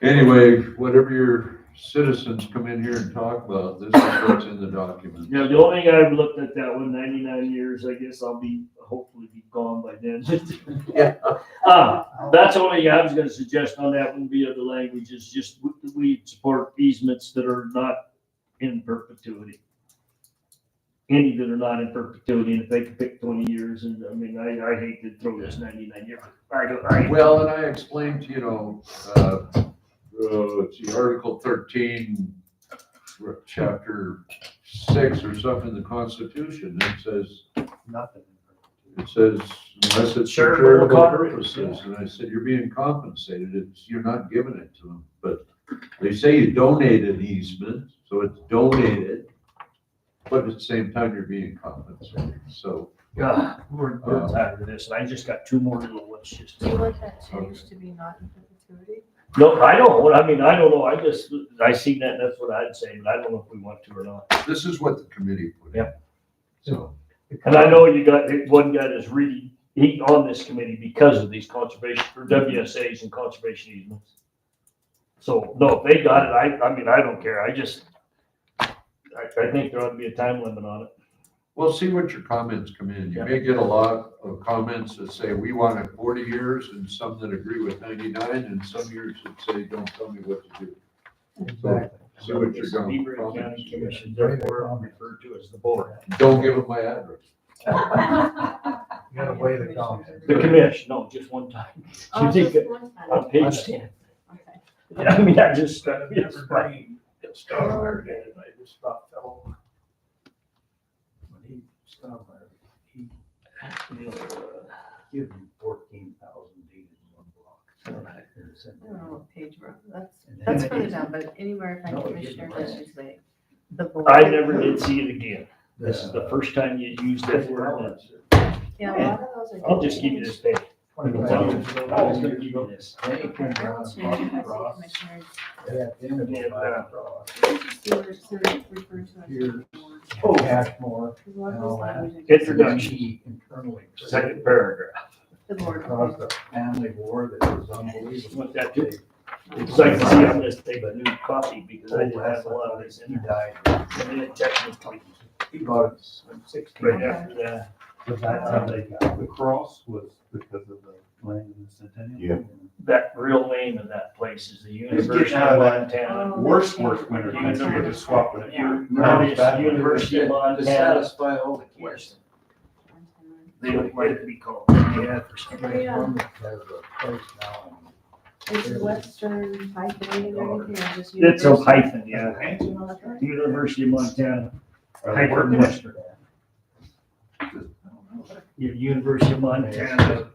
Anyway, whatever your citizens come in here and talk about, this is what's in the document. Yeah, the only thing I've looked at that one, 99 years, I guess I'll hopefully be gone by then. Yeah. That's the only thing I was gonna suggest on that one via the language is just we support easements that are not in perpetuity. Any that are not in perpetuity, and if they could pick 20 years, and I mean, I hate to throw this 99 year. Well, and I explained, you know, let's see, Article 13 chapter 6 or something in the Constitution that says, Nothing. it says, unless it's for Charitable charitable contributions, purposes, and I said, you're being compensated, you're not giving it to them, but they say you donate an easement, so it's donated, but at the same time, you're being compensated, so. God, we're tired of this, and I just got 2 more little ones just. Do you want that change to be not in perpetuity? No, I don't, I mean, I don't know, I seen that, and that's what I'd say, but I don't know if we want to or not. This is what the committee put in. So, And I know you got one guy that's really, he on this committee because of these conservation, or WSAs and conservation easements. So, no, if they got it, I mean, I don't care, I think there ought to be a time limit on it. we'll see what your comments come in. You may get a lot of comments that say, we want it 40 years, and some that agree with 99, and some years that say, don't tell me what to do. Exactly. See what you're going. Beaverhead County Commission, therefore I'm referred to as the board. Don't give them my address. You gotta weigh the comments. The commission, no, just one time. Oh, You think just one time. on page 10. Okay. Yeah, I mean, I just, it's right. It's Starfire did it, I just about fell over. When he, Starfire, he give you 14,000 deeds in one block. I don't know what page we're on. And That's then- further down, but anywhere if No, I it commissioner, didn't. let's just say the board. I never did see it again. This is the first time you used that word. Yeah, a lot of those are. I'll just give you this page. I was 25 gonna give you this. Then he turned I will around and change it. I walked see across. commissioners. Yeah, at the end of it, Yeah. across. Let's just see where it's referred to as Here. board. Oh, Cashmore, 'Cause a lot of and all those that. language is- Introduction. he internally. Second paragraph. The board. Caused a family war that was unbelievable. Want that too? Because I can see on this, take a new copy because I didn't have a lot of this He in there. died. And then technically, He bought it in 16. right after that. Was that how they got the cross, was because of the land in the Centennial? Yeah. That real name of that place is the It's University getting out of of that Montana. Worst winter country, you're just swapping it for. University of To Montana. satisfy all the questions. They don't like to be called. Yeah, for some reason. Yeah. One that has a place now. Is Western hyphenated or anything, or just? It's a university? hyphen, yeah. Oh, that's right. University of Montana, Are they hyphen working? Western. Your University of Montana,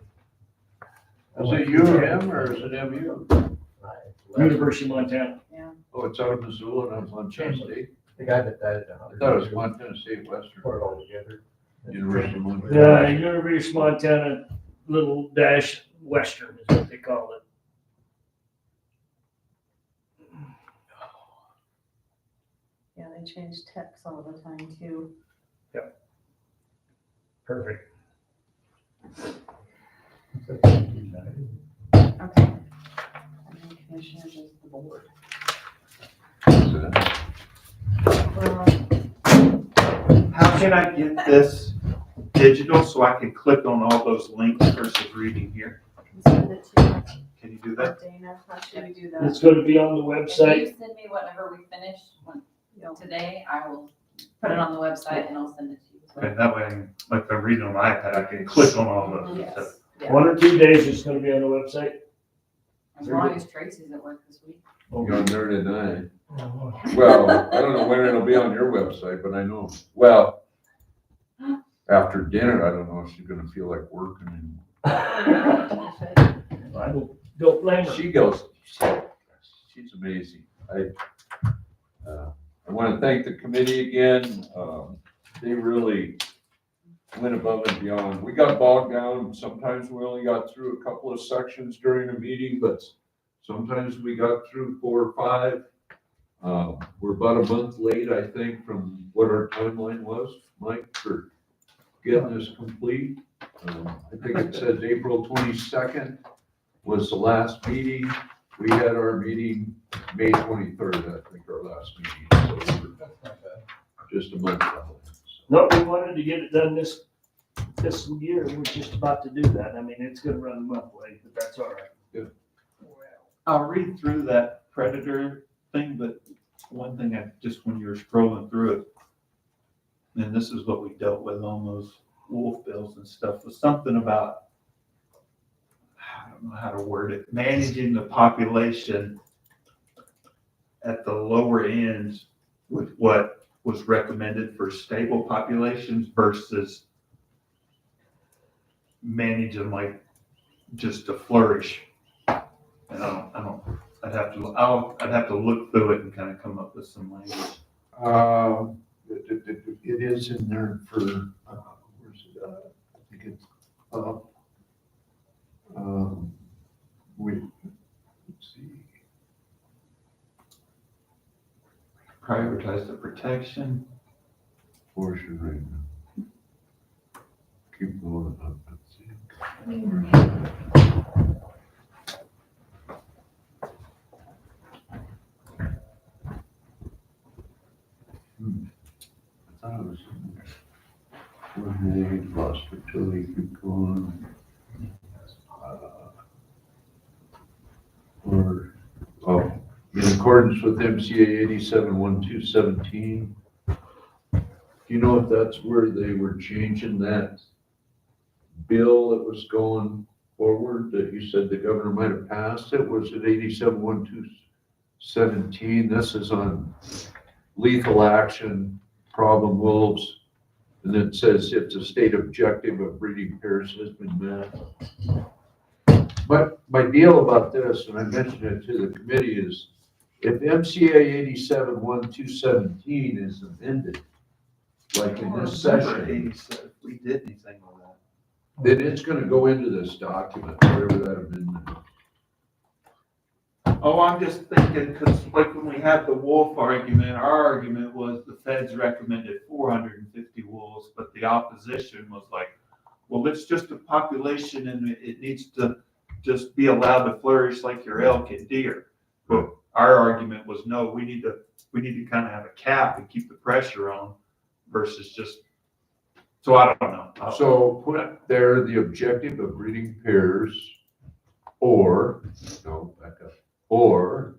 Is it UM or is it MU? University of Montana. Oh, it's out of Missoula and I'm Montana State. The guy that died at I 100. thought it was Montana State Western, Put it all together. University of Montana. Yeah, University of Montana, little dash Western is what they call it. Yeah, they change text all the time too. Perfect. Okay. And then commissioners is the board. Well, How can I get this digital so I can click on all those links versus reading here? I can send it to Can you do that? Dana, how should we do that? It's gonna be on the If website. you send me whatever we finish Yeah. today, I will put it on the website and I'll send it to you. as well. Okay, that way, like I'm reading on my iPad, I can click on all those. Yes, yeah. 1 or 2 days it's gonna be on the website. As long as Tracy's at work this week. You're on there tonight. Well, I don't know when it'll be on your website, but I know, well, after dinner, I don't know if she's gonna feel like working anymore. I don't blame her. She goes, she's amazing. I want to thank the committee again. They really went above and beyond. We got bogged down. Sometimes we only got through a couple of sections during a meeting, but sometimes we got through 4 or 5. We're about a month late, I think, from what our timeline was, Mike, for getting this complete. I think it says April 22nd was the last meeting. We had our meeting May 23rd, I think, our last meeting. So we're just a month out. No, we wanted to get it done this fiscal year. We're just about to do that. I mean, it's gonna run a month late, but that's all right. I'll read through that predator thing, but one thing when you were scrolling through it, and this is what we dealt with on those wolf bills and stuff, was something about, I don't know how to word it, managing the population at the lower ends with what was recommended for stable populations versus manage them like just to flourish. And I'd have to look through it and kind of come up with some language. It is in there for, where's it, I think it's, let's see. Prioritize the protection. Portion right now. Keep going up, let's see. I thought it was in there. Coordinate, lost fertility, keep going. Or, in accordance with MCA 871217. Do you know if that's where they were changing that bill that was going forward that you said the governor might have passed it? Was it 871217? This is on lethal action, problem wolves. And it says if the state objective of breeding pairs has been met. But my deal about this, and I mentioned it to the committee, is if MCA 871217 is amended, like in this session, We did anything with that. then it's gonna go into this document, whatever that amendment. Oh, I'm just thinking, because like when we had the wolf argument, our argument was the feds recommended 450 wolves, but the opposition was like, well, it's just a population and it needs to just be allowed to flourish like your elk and deer. But our argument was, no, we need to kind of have a cap and keep the pressure on versus just, so I don't know. So put there the objective of breeding pairs or, no, back up, or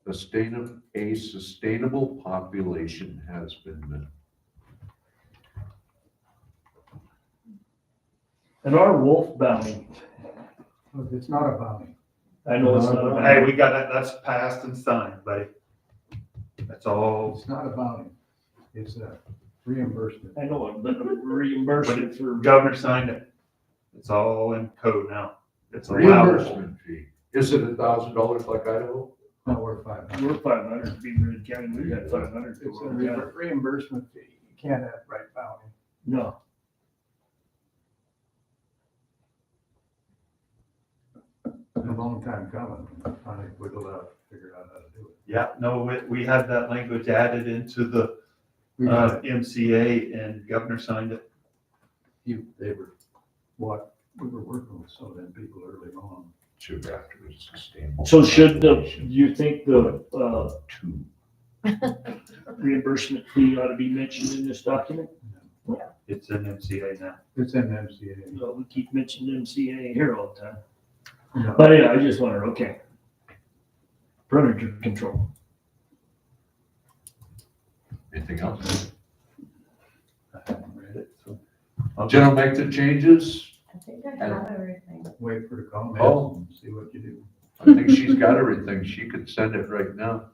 a sustainable population has been met. And our wolf bounty, Look, it's not a bounty. I know it's not a Hey, bounty. we got that, that's passed and signed, buddy. That's all. It's not a bounty. It's a reimbursement. I know it, but reimbursement for, Governor signed it. It's all in code now. It's allowable. Reimbursement fee. Is it $1,000 like Idaho? No, we're $500. we're 500, Beaverhead County, we got 500. It's a reimbursement fee. You can't have right bounty. No, A long time coming. Finally wiggled out, figured out how to do it. Yeah, no, we had that language added into the We got MCA and governor signed it. they were, we were working with some of them people early on. Should afterwards sustainable. so should you think the, Two. reimbursement fee ought to be mentioned in this document? It's in MCA now. It's in MCA. Well, we keep mentioning MCA here all the time. No. But yeah, I just wonder, okay. Predator control. Anything else? I haven't read it, so. Jen will make the changes. I think I have everything. Wait for the comments Oh. and see what you do. I think she's got everything. She could send it right now.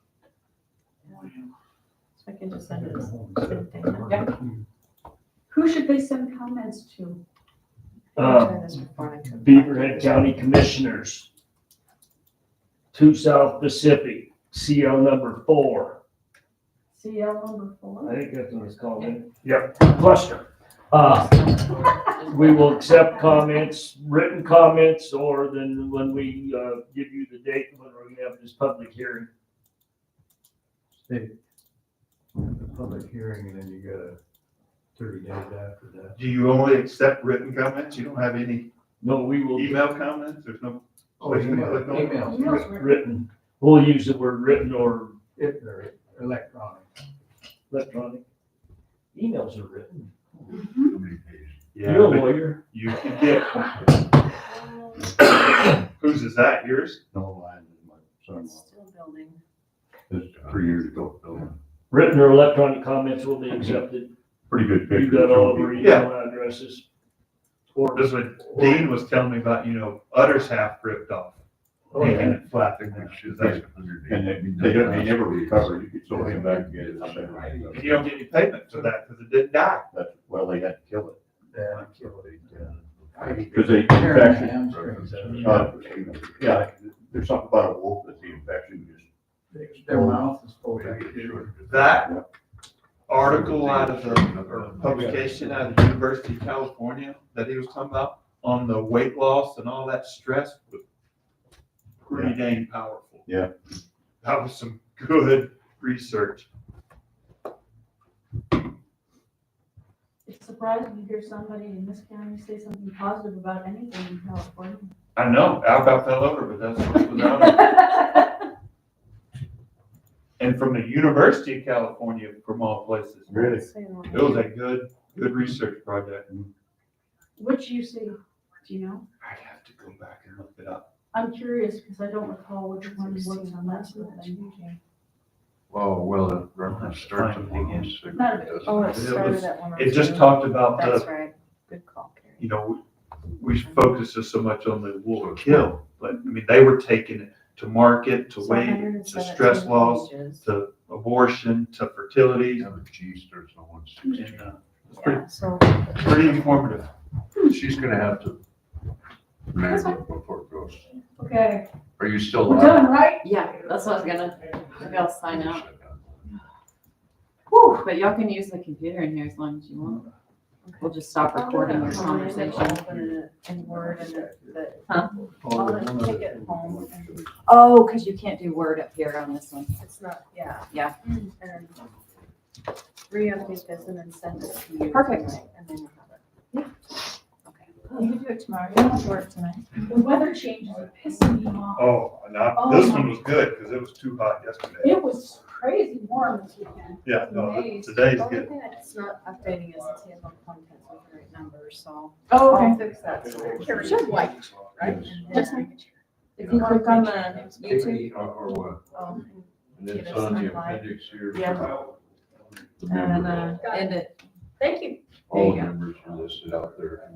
So I can just send it. Go as- home and set Yeah. the work. Who should they send comments to? Try this before I come back. Beaverhead County Commissioners. 2 South Pacific, CL number 4. CL number 4? I think that's what it's called. Yep, cluster. We will accept comments, written comments, or then when we give you the date when we're gonna have this public hearing. State, the public hearing, and then you got a 30 days after that. Do you only accept written comments? You don't have any No, we will email comments? There's no. Oh, email, email, Emails were- written. We'll use the word written or or electronic. electronic. Emails are written. How many pages? Yeah, You're a but lawyer. you can get. Whose is that? Yours? No, mine is my It's son-in-law. still building. This is 3 years ago. Written or electronic comments will be accepted. Pretty good You picture. got all of our Yeah. email addresses. Or That's what Dean was telling me about, you know, udder's half ripped off. Oh, yeah. and it flattened It out. should be 180. And they never recovered, you could throw him back again. You don't get any payment for that because it didn't die. That's, well, they had to kill it. Yeah. Because they, Tear the infection, hamstrings out. yeah, there's something about a wolf that the infection just. Their mouth is full of bacteria. That article out of the, or publication out of the University of California that he was talking about on the weight loss and all that stress was pretty dang powerful. Yeah. That was some good research. It's surprising to hear somebody in this county say something positive about anything in California. I know, I about fell over, but that's what was out of it. And from the University of California, from all places. Really? It was a good research project. Which you see, do you know? I'd have to go back and look it up. I'm curious because I don't recall which one was on that sort of thing. Well, the reference starts at Finding it. 106. Not a big- Doesn't Oh, it it? started at 102. It just talked about That's the, right. Good call, Carrie. you know, we focus so much on the wolf kill, but I mean, they were taking it to market, to So weight, to 117 stress loss, pages. to abortion, to fertility. Yeah, the G starts on 160. And, it's pretty, Yeah, so. pretty informative. She's gonna have to manage it before it goes. Okay, Are you still we're live? done, right? Yeah, that's what I was gonna, maybe I'll sign out. Whew, but y'all can use the computer in here as long as you want. We'll just stop recording your conversation. In Word and that, Huh? I'll then take it home and Oh, because you can't do Word up here on this one. it's not, yeah. Yeah. And re-update this and then send it to you. Perfect. tonight, And then you have it. You can do it tomorrow. You don't have to work tonight. The weather changes are pissing me off. Oh, this one was good because it was too hot yesterday. It was crazy warm this weekend. Yeah, no, today's The only good. thing that's not updating is the table of contents with the right numbers, so Oh, I'll okay. fix that. It's just white, right? Just And making sure. If you click on the YouTube Or what? then, And it's on the appendix here. Yeah. The member, and end it. Thank you. all There you go. members are listed out there.